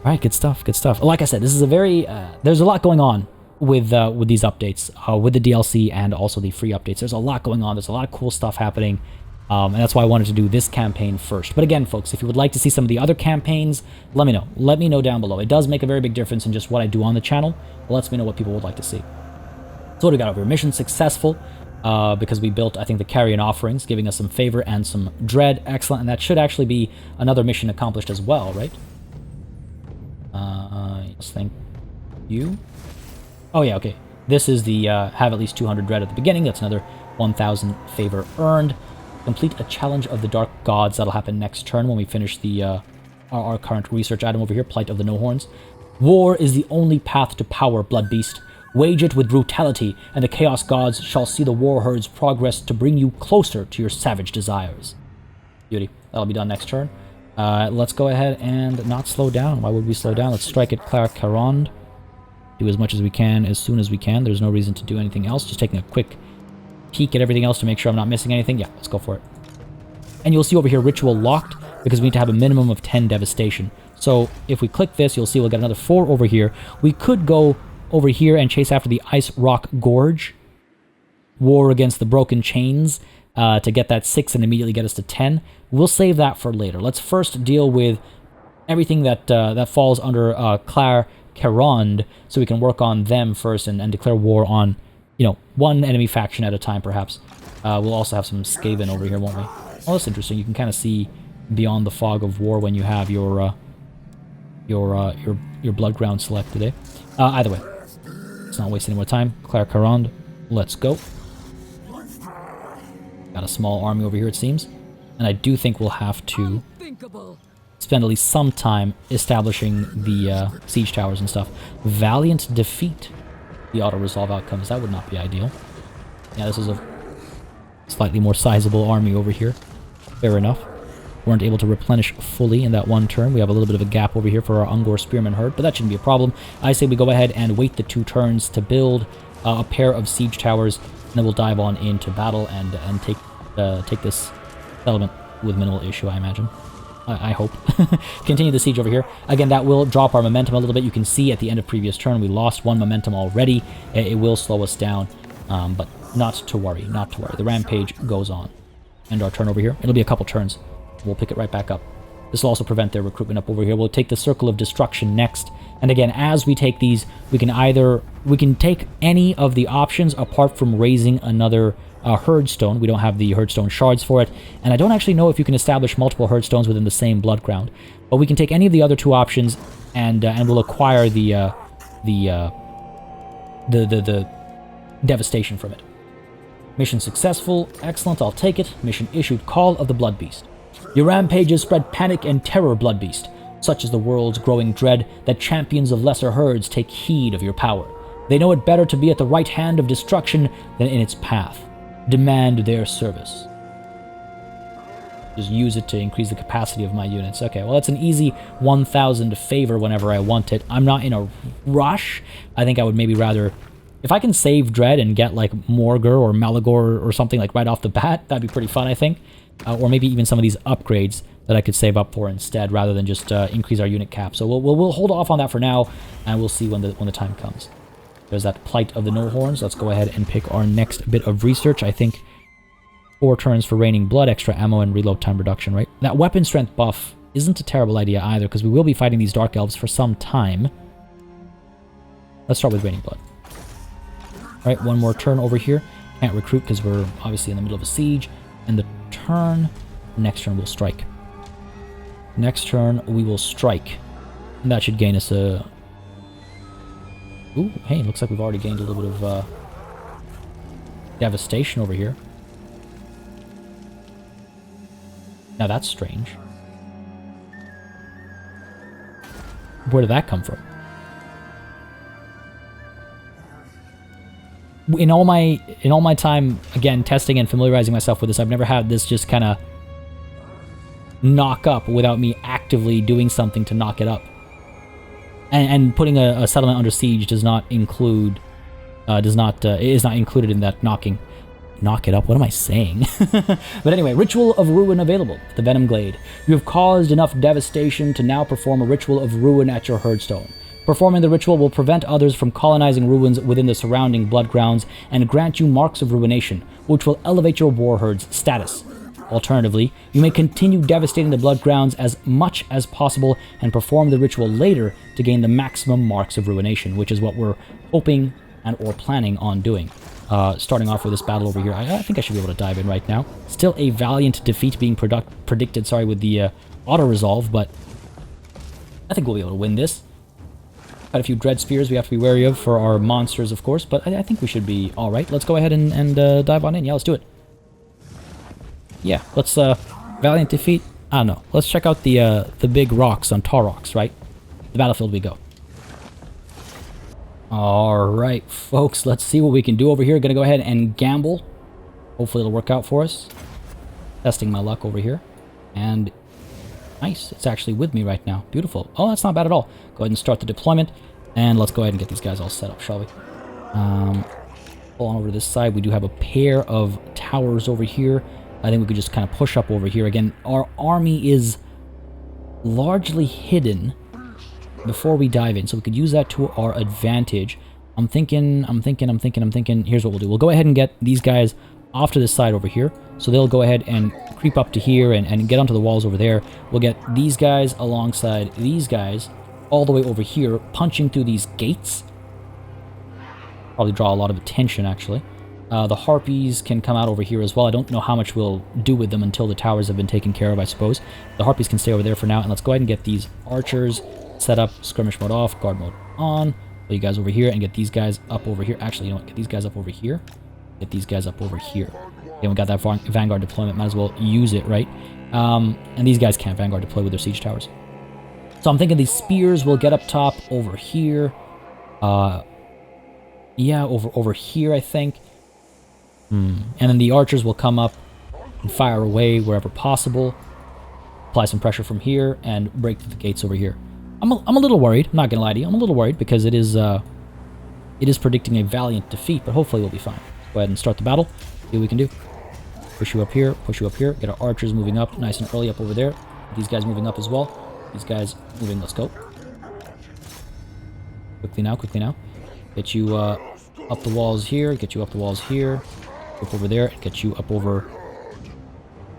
All right, good stuff, good stuff. Like I said, this is a very, there's a lot going on with these updates, with the DLC and also the free updates. There's a lot going on. There's a lot of cool stuff happening. And that's why I wanted to do this campaign first. But again, folks, if you would like to see some of the other campaigns, let me know. Let me know down below. It does make a very big difference in just what I do on the channel. It lets me know what people would like to see. So what do we got over here? Mission successful, because we built, I think, the carrion offerings, giving us some favor and some dread. Excellent. And that should actually be another mission accomplished as well, right? Yes, thank you. Oh, yeah, okay. This is the have at least 200 dread at the beginning. That's another 1,000 favor earned. Complete a challenge of the Dark Gods. That'll happen next turn when we finish the our current research item over here, Plight of the No-Horns. War is the only path to power, Blood Beast. Wage it with brutality, and the Chaos Gods shall see the War Herde's progress to bring you closer to your savage desires. Beauty. That'll be done next turn. Let's go ahead and not slow down. Why would we slow down? Let's strike at Clar Caron. Do as much as we can as soon as we can. There's no reason to do anything else. Just taking a quick peek at everything else to make sure I'm not missing anything. Yeah, let's go for it. And you'll see over here Ritual locked, because we need to have a minimum of 10 devastation. So if we click this, you'll see we'll get another 4 over here. We could go over here and chase after the Ice Rock Gorge. War against the Broken Chains to get that 6 and immediately get us to 10. We'll save that for later. Let's first deal with everything that that falls under Clar Caron, so we can work on them first and declare war on, one enemy faction at a time, perhaps. We'll also have some Skaven over here, won't we? Oh, that's interesting. You can kind of see beyond the fog of war when you have your blood ground selected, eh? Either way, let's not waste any more time. Clar Caron, let's go. Got a small army over here, it seems. And I do think we'll have to spend at least some time establishing the siege towers and stuff. Valiant defeat the auto-resolve outcomes. That would not be ideal. Yeah, this is a slightly more sizable army over here. Fair enough. Weren't able to replenish fully in that one turn. We have a little bit of a gap over here for our Ungor Spearman Herd, but that shouldn't be a problem. I say we go ahead and wait the 2 turns to build a pair of siege towers, and then we'll dive on into battle and take this settlement with minimal issue, I imagine. I hope. Continue the siege over here. Again, that will drop our momentum a little bit. You can see at the end of previous turn, we lost 1 momentum already. It will slow us down, but not to worry, not to worry. The rampage goes on. End our turn over here. It'll be a couple turns. We'll pick it right back up. This will also prevent their recruitment up over here. We'll take the Circle of Destruction next. And again, as we take these, we can take any of the options apart from raising another Horde Stone. We don't have the Horde Stone shards for it, and I don't actually know if you can establish multiple Horde Stones within the same blood ground. But we can take any of the other two options, and we'll acquire the devastation from it. Mission successful. Excellent, I'll take it. Mission issued. Call of the Blood Beast. Your rampages spread panic and terror, Blood Beast. Such is the world's growing dread that champions of lesser herds take heed of your power. They know it better to be at the right hand of destruction than in its path. Demand their service. Just use it to increase the capacity of my units. Okay, well, that's an easy 1,000 favor whenever I want it. I'm not in a rush. I think I would maybe rather... If I can save Dread and get, like, Morgur or Malagor or something, like, right off the bat, that'd be pretty fun, I think. Or maybe even some of these upgrades that I could save up for instead, rather than just increase our unit cap. So we'll hold off on that for now, and we'll see when the time comes. There's that Plight of the No-Horns. Let's go ahead and pick our next bit of research. I think 4 turns for Raining Blood, extra ammo, and reload time reduction, right? That weapon strength buff isn't a terrible idea either, because we will be fighting these Dark Elves for some time. Let's start with Raining Blood. Alright, one more turn over here. Can't recruit because we're obviously in the middle of a siege. And the turn... Next turn we'll strike. Next turn we will strike. And that should gain us a... Ooh, hey, looks like we've already gained a little bit of devastation over here. Now that's strange. Where did that come from? In all my time, again, testing and familiarizing myself with this, I've never had this just kind of knock up without me actively doing something to knock it up. And putting a settlement under siege does not include, is not included in that knocking. Knock it up, what am I saying? But anyway, Ritual of Ruin available, the Venom Glade. You have caused enough devastation to now perform a Ritual of Ruin at your Herdstone. Performing the ritual will prevent others from colonizing ruins within the surrounding blood grounds and grant you marks of ruination, which will elevate your war herds' status. Alternatively, you may continue devastating the blood grounds as much as possible and perform the ritual later to gain the maximum marks of ruination, which is what we're hoping and or planning on doing. Starting off with this battle over here, I think I should be able to dive in right now. Still a valiant defeat being predicted, with the auto-resolve, but I think we'll be able to win this. Got a few Dread Spears we have to be wary of for our monsters, of course, but I think we should be alright. Let's go ahead and dive on in. Yeah, let's do it. Yeah, let's, valiant defeat. I don't know. Let's check out the big rocks on Taurox, right? The battlefield we go. Alright, folks, let's see what we can do over here. Gonna go ahead and gamble. Hopefully it'll work out for us. Testing my luck over here. And nice, it's actually with me right now. Beautiful. Oh, that's not bad at all. Go ahead and start the deployment. And let's go ahead and get these guys all set up, shall we? Pull on over to this side. We do have a pair of towers over here. I think we could just kind of push up over here. Again, our army is largely hidden before we dive in, so we could use that to our advantage. I'm thinking, here's what we'll do. We'll go ahead and get these guys off to this side over here, so they'll go ahead and creep up to here and get onto the walls over there. We'll get these guys alongside these guys all the way over here, punching through these gates. Probably draw a lot of attention, actually. The Harpies can come out over here as well. I don't know how much we'll do with them until the towers have been taken care of, I suppose. The Harpies can stay over there for now, and let's go ahead and get these archers set up, skirmish mode off, guard mode on. Put you guys over here and get these guys up over here. Actually, you know what? Get these guys up over here. Get these guys up over here. Okay, we got that Vanguard deployment. Might as well use it, right? And these guys can't Vanguard deploy with their siege towers. So I'm thinking these spears will get up top over here. Yeah, over here, I think. And then the archers will come up and fire away wherever possible. Apply some pressure from here and break through the gates over here. I'm a little worried. I'm not gonna lie to you. I'm a little worried because it is predicting a valiant defeat, but hopefully we'll be fine. Go ahead and start the battle. See what we can do. Push you up here. Push you up here. Get our archers moving up nice and early up over there. These guys moving up as well. These guys moving. Let's go. Quickly now. Quickly now. Get you up the walls here. Get you up the walls here. Up over there. Get you up over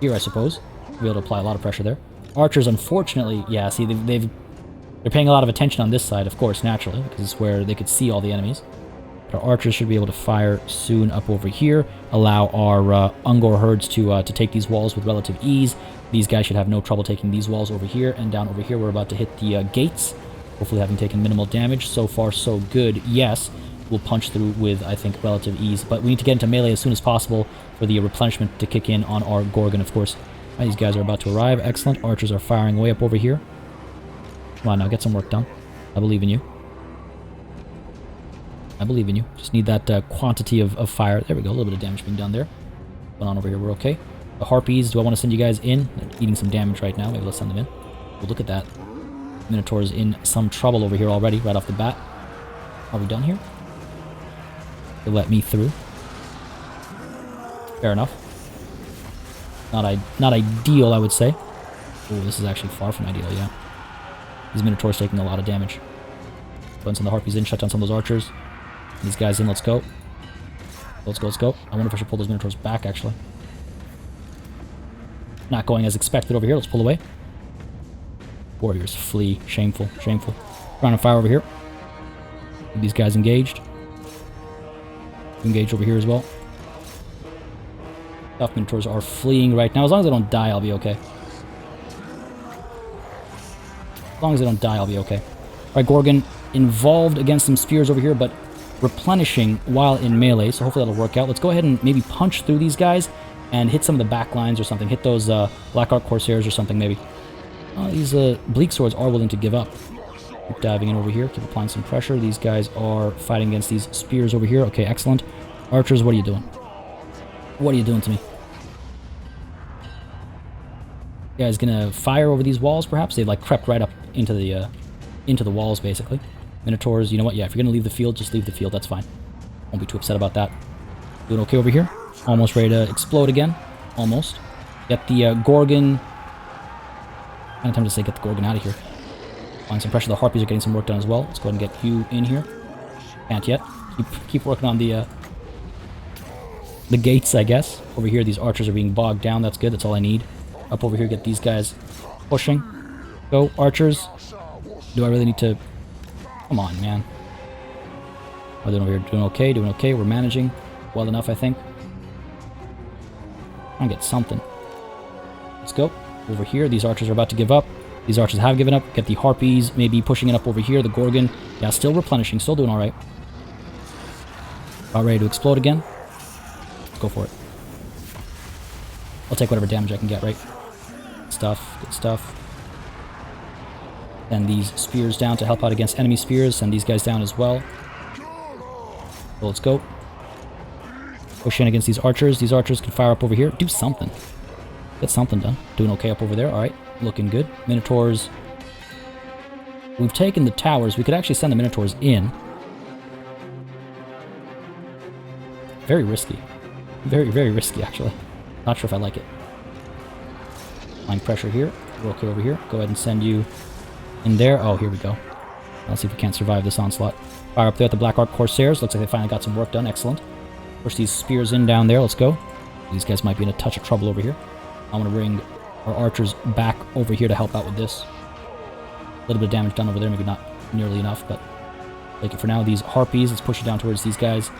here, I suppose. Be able to apply a lot of pressure there. Archers, unfortunately, yeah. See, they're paying a lot of attention on this side, of course, naturally, because it's where they could see all the enemies. Our archers should be able to fire soon up over here. Allow our Ungor herds to take these walls with relative ease. These guys should have no trouble taking these walls over here. And down over here, we're about to hit the gates. Hopefully having taken minimal damage. So far, so good. Yes, we'll punch through with, I think, relative ease. But we need to get into melee as soon as possible for the replenishment to kick in on our Gorgon, of course. Right, these guys are about to arrive. Excellent. Archers are firing way up over here. Come on now, get some work done. I believe in you. I believe in you. Just need that quantity of fire. There we go. A little bit of damage being done there. Going on over here. We're okay. The Harpies. Do I want to send you guys in? They're eating some damage right now. Maybe let's send them in. Well, look at that. Minotaur's in some trouble over here already, right off the bat. Are we done here? They let me through. Fair enough. Not ideal, I would say. Oh, this is actually far from ideal, yeah. These Minotaurs taking a lot of damage. Go ahead and send the Harpies in, shut down some of those archers. These guys in, let's go. Let's go, let's go. I wonder if I should pull those Minotaurs back, actually. Not going as expected over here. Let's pull away. Warriors flee. Shameful, shameful. Round of fire over here. Keep these guys engaged. Engaged over here as well. Tough Minotaurs are fleeing right now. As long as they don't die, I'll be okay. As long as they don't die, I'll be okay. Alright, Gorgon involved against some spears over here, but replenishing while in melee, so hopefully that'll work out. Let's go ahead and maybe punch through these guys and hit some of the back lines or something. Hit those Black Ark Corsairs or something, maybe. These Bleak Swords are willing to give up. Keep diving in over here. Keep applying some pressure. These guys are fighting against these spears over here. Okay, excellent. Archers, what are you doing? What are you doing to me? You guys gonna fire over these walls, perhaps? They've, like, crept right up into the walls, basically. Minotaurs, you know what? Yeah, if you're gonna leave the field, just leave the field. That's fine. Won't be too upset about that. Doing okay over here. Almost ready to explode again. Almost. Get the Gorgon. Kind of time to say get the Gorgon out of here. Applying some pressure. The Harpies are getting some work done as well. Let's go ahead and get you in here. Can't yet. Keep working on the gates, I guess. Over here, these archers are being bogged down. That's good. That's all I need. Up over here, get these guys pushing. Go, archers. Do I really need to... Come on, man. We're doing over here. Doing okay, doing okay. We're managing well enough, I think. Try and get something. Let's go. Over here, these archers are about to give up. These archers have given up. Get the Harpies maybe pushing it up over here. The Gorgon, yeah, still replenishing. Still doing alright. About ready to explode again. Let's go for it. I'll take whatever damage I can get, right? Good stuff. Good stuff. Send these spears down to help out against enemy spears. Send these guys down as well. So let's go. Push in against these archers. These archers can fire up over here. Do something. Get something done. Doing okay up over there. Alright. Looking good. Minotaurs. We've taken the towers. We could actually send the Minotaurs in. Very risky. Very, very risky, actually. Not sure if I like it. Applying pressure here. We're okay over here. Go ahead and send you in there. Oh, here we go. Let's see if we can't survive this onslaught. Fire up there at the Black Ark Corsairs. Looks like they finally got some work done. Excellent. Push these spears in down there. Let's go. These guys might be in a touch of trouble over here. I'm going to bring our archers back over here to help out with this. A little bit of damage done over there. Maybe not nearly enough, but take it for now. These Harpies. Let's push it down towards these guys.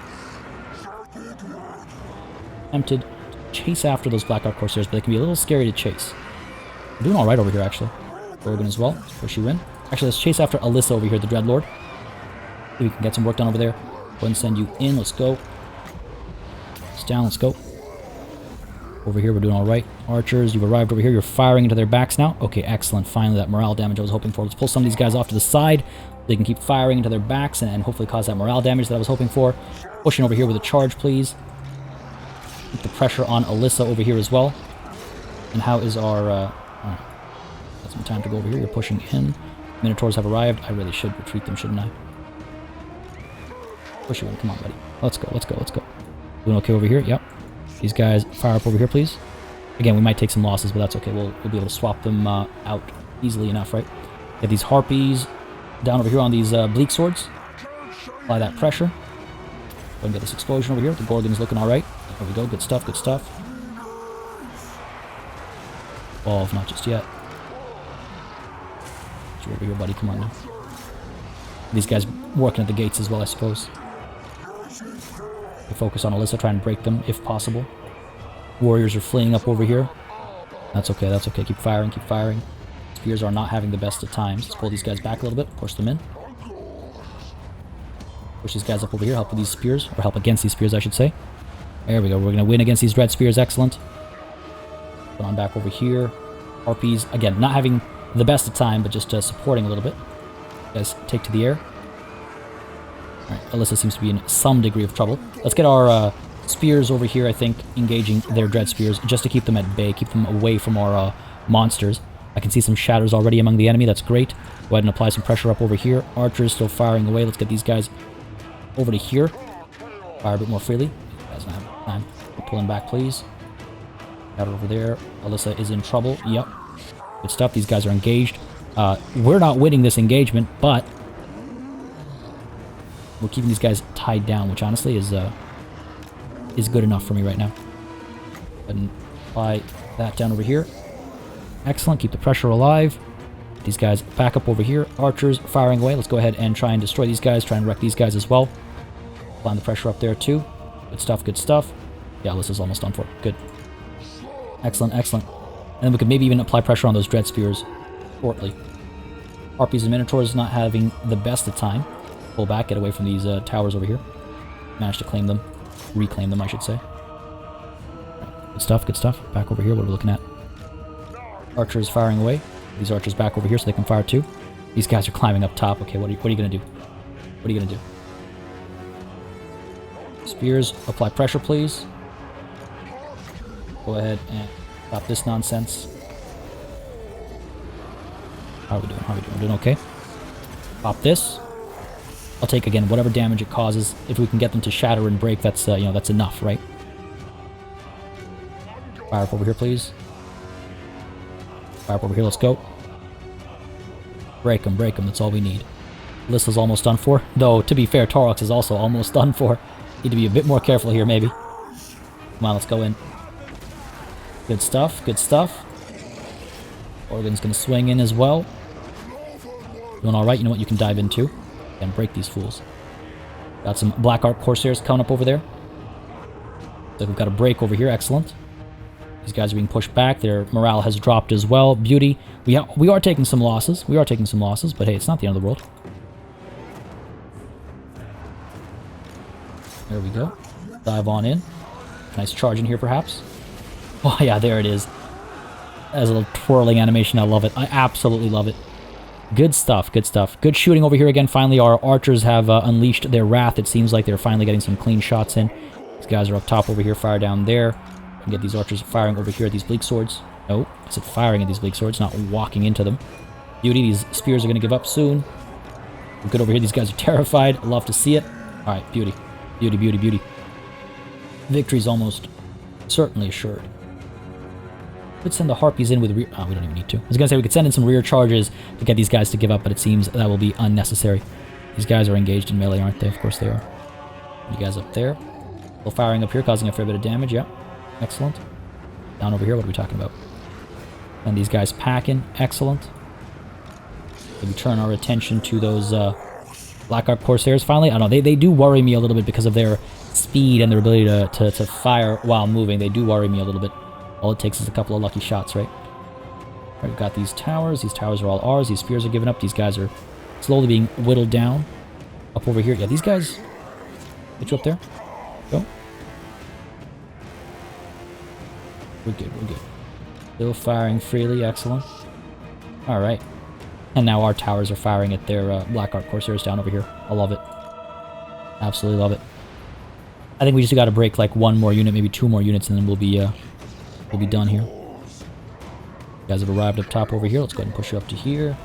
Tempted to chase after those Black Ark Corsairs, but they can be a little scary to chase. We're doing alright over here, actually. Gorgon as well. Let's push you in. Actually, let's chase after Alyssa over here, the Dreadlord. Maybe we can get some work done over there. Go ahead and send you in. Let's go. It's down. Let's go. Over here, we're doing alright. Archers, you've arrived over here. You're firing into their backs now. Okay, excellent. Finally, that morale damage I was hoping for. Let's pull some of these guys off to the side. They can keep firing into their backs and hopefully cause that morale damage that I was hoping for. Pushing over here with a charge, please. Keep the pressure on Alyssa over here as well. And how is our... got some time to go over here. You're pushing in. Minotaurs have arrived. I really should retreat them, shouldn't I? Push you in. Come on, buddy. Let's go, let's go, let's go. Doing okay over here? Yep. These guys fire up over here, please. Again, we might take some losses, but that's okay. We'll be able to swap them out easily enough, right? Get these Harpies down over here on these Bleak Swords. Apply that pressure. Go ahead and get this explosion over here. The Gorgon's looking alright. There we go. Good stuff, good stuff. Evolve, not just yet. Get you over here, buddy. Come on now. These guys working at the gates as well, I suppose. We'll focus on Alyssa, try and break them if possible. Warriors are fleeing up over here. That's okay, that's okay. Keep firing, keep firing. Spears are not having the best of times. Let's pull these guys back a little bit, push them in. Push these guys up over here, help with these spears, or help against these spears, I should say. There we go, we're going to win against these dread spears, excellent. Put on back over here. Harpies, again, not having the best of time, but just supporting a little bit. You guys take to the air. Alright, Alyssa seems to be in some degree of trouble. Let's get our spears over here, I think, engaging their dread spears, just to keep them at bay, keep them away from our monsters. I can see some shadows already among the enemy, that's great. Go ahead and apply some pressure up over here. Archers still firing away, let's get these guys over to here. Fire a bit more freely. You guys don't have time. We're pulling back, please. Got it over there. Alyssa is in trouble. Yep. Good stuff, these guys are engaged. We're not winning this engagement, but we're keeping these guys tied down, which honestly is good enough for me right now. Go ahead and apply that down over here. Excellent, keep the pressure alive. These guys back up over here. Archers firing away. Let's go ahead and try and destroy these guys, try and wreck these guys as well. Applying the pressure up there too. Good stuff, good stuff. Yeah, this is almost done for. Good. Excellent, excellent. And then we could maybe even apply pressure on those dread spears shortly. Harpies and Minotaurs not having the best of time. Pull back, get away from these towers over here. Managed to claim them. Reclaim them, I should say. Right. Good stuff, good stuff. Back over here, what are we looking at? Archers firing away. These archers back over here so they can fire too. These guys are climbing up top. Okay, what are you going to do? What are you going to do? Spears, apply pressure, please. Go ahead and stop this nonsense. How are we doing? How are we doing? Doing okay? Pop this. I'll take, again, whatever damage it causes. If we can get them to shatter and break, that's, you know, that's enough, right? Fire up over here, please. Fire up over here, let's go. Break them, that's all we need. Alyssa's almost done for. Though, to be fair, Taurox is also almost done for. Need to be a bit more careful here, maybe. Come on, let's go in. Good stuff, good stuff. Organ's gonna swing in as well. Doing alright, you know what, you can dive in too. And break these fools. Got some Black Ark Corsairs coming up over there. So we've got a break over here, excellent. These guys are being pushed back, their morale has dropped as well. Beauty. We are taking some losses. We are taking some losses, but hey, it's not the end of the world. There we go. Dive on in. Nice charge in here, perhaps. Oh, yeah, there it is. As a little twirling animation, I love it. I absolutely love it. Good stuff, good stuff. Good shooting over here again. Finally, our archers have unleashed their wrath. It seems like they're finally getting some clean shots in. These guys are up top over here. Fire down there. And get these archers firing over here at these bleak swords. No, I said firing at these bleak swords, not walking into them. Beauty, these spears are going to give up soon. We're good over here. These guys are terrified. Love to see it. All right, beauty. Beauty, beauty, beauty. Victory's almost certainly assured. Could send the Harpies in with rear... Oh, we don't even need to. I was going to say we could send in some rear charges to get these guys to give up, but it seems that will be unnecessary. These guys are engaged in melee, aren't they? Of course they are. You guys up there. Still firing up here, causing a fair bit of damage. Yeah. Excellent. Down over here, what are we talking about? And these guys packing. Excellent. Maybe turn our attention to those Black Ark Corsairs finally. I don't know. They do worry me a little bit because of their speed and their ability to fire while moving. They do worry me a little bit. All it takes is a couple of lucky shots, right? All right, we've got these towers. These towers are all ours. These spears are giving up. These guys are slowly being whittled down. Up over here. Yeah, these guys... Get you up there. Go. We're good, we're good. Still firing freely. Excellent. Alright. And now our towers are firing at their Black Ark Corsairs down over here. I love it. Absolutely love it. I think we just got to break like one more unit, maybe two more units, and then we'll be done here. You guys have arrived up top over here. Let's go ahead and push you up to here.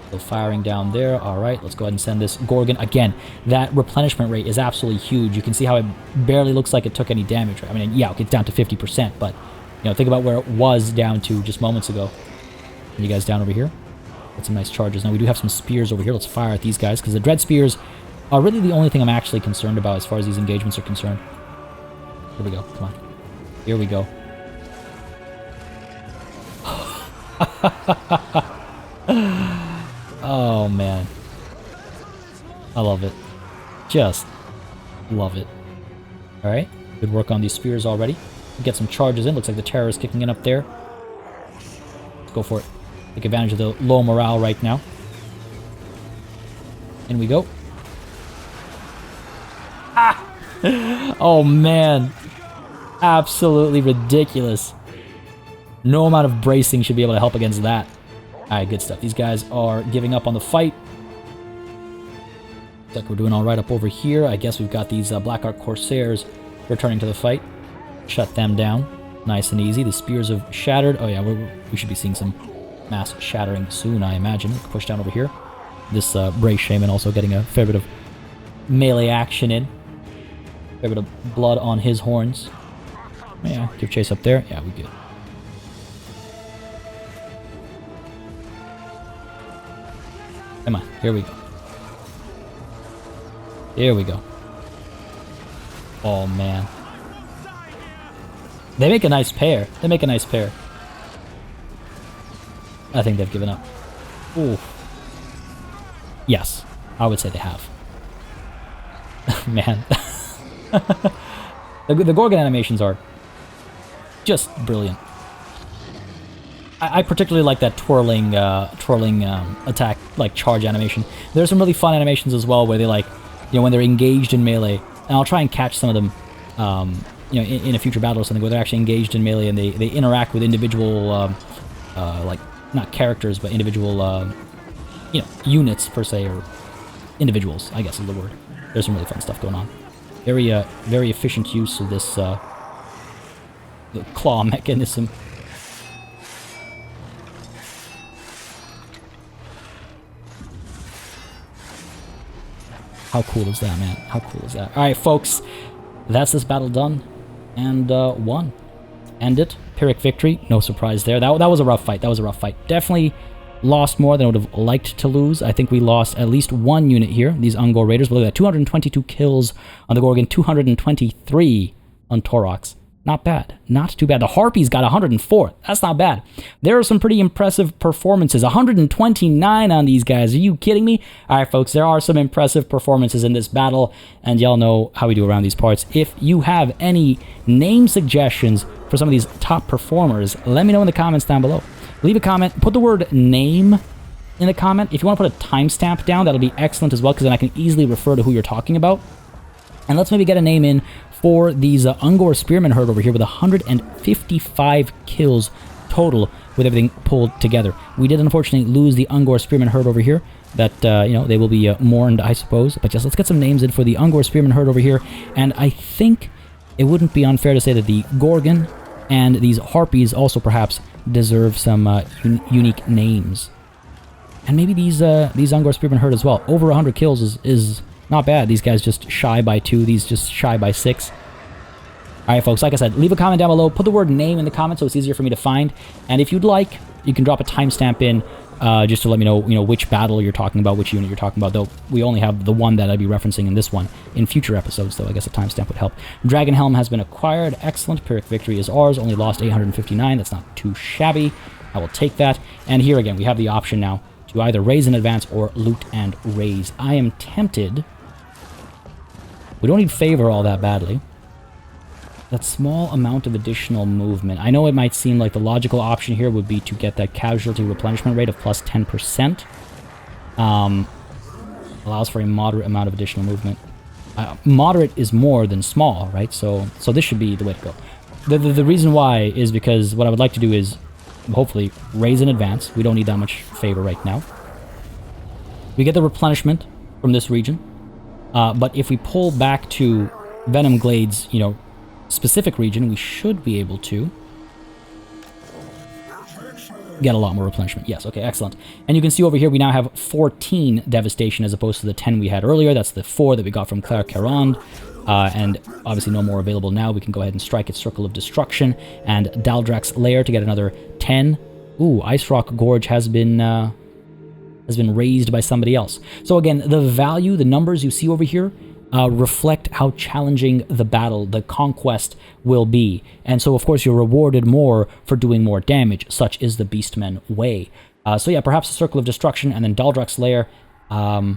Still firing down there. Alright, let's go ahead and send this Gorgon. Again, that replenishment rate is absolutely huge. You can see how it barely looks like it took any damage. I mean, yeah, it's down to 50%, but, you know, think about where it was down to just moments ago. And you guys down over here? Got some nice charges. Now, we do have some spears over here. Let's fire at these guys, because the Dread Spears are really the only thing I'm actually concerned about as far as these engagements are concerned. Here we go. Come on. Here we go. Oh, man. I love it. Just love it. Alright, good work on these spears already. Get some charges in. Looks like the terror is kicking in up there. Let's go for it. Take advantage of the low morale right now. In we go. Ah! Oh man. Absolutely ridiculous. No amount of bracing should be able to help against that. Alright, good stuff. These guys are giving up on the fight. Looks like we're doing alright up over here. I guess we've got these Black Ark Corsairs returning to the fight. Shut them down. Nice and easy. The spears have shattered. Oh yeah, we should be seeing some mass shattering soon, I imagine. Push down over here. This Bray Shaman also getting a fair bit of melee action in. Fair bit of blood on his horns. Yeah, give chase up there. Yeah, we good. Come on, here we go. Here we go. Oh man. They make a nice pair. They make a nice pair. I think they've given up. Ooh. Yes, I would say they have. Man. The Gorgon animations are just brilliant. I particularly like that twirling attack, like charge animation. There's some really fun animations as well where they like, you know, when they're engaged in melee, and I'll try and catch some of them, you know, in a future battle or something where they're actually engaged in melee and they interact with individual, like, not characters, but individual, you know, units per se, or individuals, I guess is the word. There's some really fun stuff going on. Very, very efficient use of this, the claw mechanism. How cool is that, man? How cool is that? Alright, folks. That's this battle done. And, won. End it. Pyrrhic victory. No surprise there. That was a rough fight. That was a rough fight. Definitely lost more than I would have liked to lose. I think we lost at least one unit here. These Ungor Raiders. But look at that. 222 kills on the Gorgon. 223 on Taurox. Not bad. Not too bad. The Harpies got 104. That's not bad. There are some pretty impressive performances. 129 on these guys. Are you kidding me? All right, folks. There are some impressive performances in this battle, and y'all know how we do around these parts. If you have any name suggestions for some of these top performers, let me know in the comments down below. Leave a comment. Put the word name in the comment. If you want to put a timestamp down, that'll be excellent as well, because then I can easily refer to who you're talking about. And let's maybe get a name in for these Ungor Spearmen herd over here with 155 kills total with everything pulled together. We did unfortunately lose the Ungor Spearmen herd over here. That, you know, they will be mourned, I suppose. But just let's get some names in for the Ungor Spearmen herd over here. And I think it wouldn't be unfair to say that the Gorgon and these Harpies also perhaps deserve some unique names. And maybe these Ungor Spearmen herd as well. Over 100 kills is not bad. These guys just shy by 2. These just shy by 6. Alright, folks. Like I said, leave a comment down below. Put the word name in the comments so it's easier for me to find. And if you'd like, you can drop a timestamp in just to let me know, which battle you're talking about, which unit you're talking about. Though we only have the one that I'd be referencing in this one. In future episodes, though, I guess a timestamp would help. Dragon Helm has been acquired. Excellent. Pyrrhic victory is ours. Only lost 859. That's not too shabby. I will take that. And here again, we have the option now to either raise in advance or loot and raise. I am tempted. We don't need favor all that badly. That small amount of additional movement. I know it might seem like the logical option here would be to get that casualty replenishment rate of plus 10%. Allows for a moderate amount of additional movement. Moderate is more than small, right? So this should be the way to go. The reason why is because what I would like to do is hopefully raise in advance. We don't need that much favor right now. We get the replenishment from this region. But if we pull back to Venom Glade's, specific region, we should be able to get a lot more replenishment. Yes, okay, excellent. And you can see over here we now have 14 devastation as opposed to the 10 we had earlier. That's the 4 that we got from Claire Caronde. And obviously no more available now. We can go ahead and strike its Circle of Destruction and Daldrax's Lair to get another 10. Ooh, Ice Rock Gorge has been raised by somebody else. So again, the value, the numbers you see over here, reflect how challenging the battle, the conquest will be. And so, of course, you're rewarded more for doing more damage. Such is the Beastmen way. So yeah, perhaps a Circle of Destruction and then Daldrax's Lair. I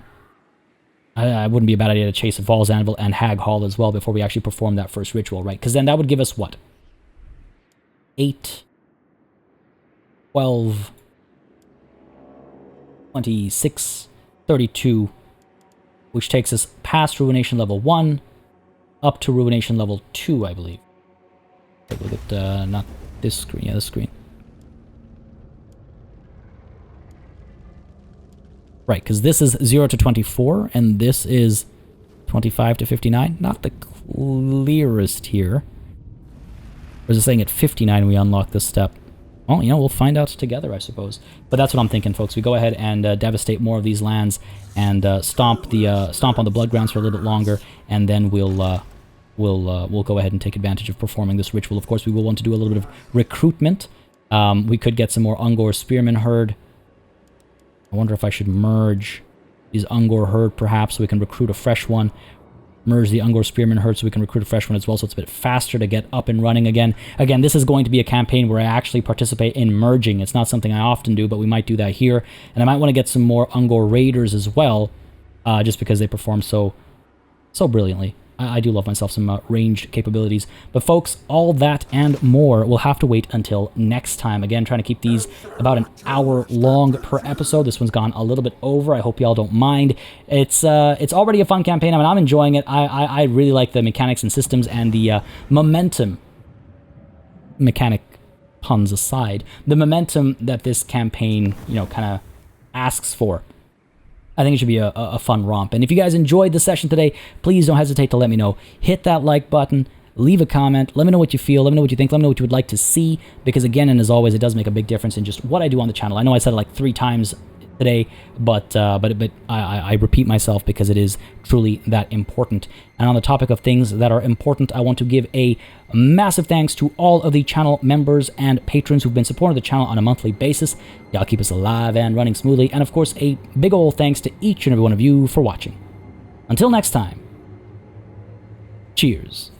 I wouldn't be a bad idea to chase a Val's Anvil and Hag Hall as well before we actually perform that first ritual, right? Because then that would give us what? 8, 12, 26, 32, which takes us past Ruination level 1, up to Ruination level 2, I believe. Take a look at, not this screen, yeah, this screen. Right, because this is 0 to 24, and this is 25 to 59. Not the clearest here. Or is it saying at 59 we unlock this step? Well, you know, we'll find out together, I suppose. But that's what I'm thinking, folks. We go ahead and devastate more of these lands and stomp on the blood grounds for a little bit longer, and then we'll go ahead and take advantage of performing this ritual. Of course, we will want to do a little bit of recruitment. We could get some more Ungor Spearman Herd. I wonder if I should merge these Ungor Herd, perhaps, so we can recruit a fresh one. Merge the Ungor Spearman Herd so we can recruit a fresh one as well, so it's a bit faster to get up and running again. Again, this is going to be a campaign where I actually participate in merging. It's not something I often do, but we might do that here. And I might want to get some more Ungor Raiders as well, just because they perform so brilliantly. I do love myself some ranged capabilities. But folks, all that and more will have to wait until next time. Again, trying to keep these about an hour long per episode. This one's gone a little bit over. I hope y'all don't mind. It's already a fun campaign. I mean, I'm enjoying it. I really like the mechanics and systems and the momentum. Mechanic puns aside, the momentum that this campaign, you know, kind of asks for. I think it should be a fun romp. And if you guys enjoyed the session today, please don't hesitate to let me know. Hit that like button, leave a comment, let me know what you feel, let me know what you think, let me know what you would like to see, because again, and as always, it does make a big difference in just what I do on the channel. I know I said it like 3 times today, but I repeat myself because it is truly that important. And on the topic of things that are important, I want to give a massive thanks to all of the channel members and patrons who've been supporting the channel on a monthly basis. Y'all keep us alive and running smoothly. And of course, a big ol' thanks to each and every one of you for watching. Until next time, cheers.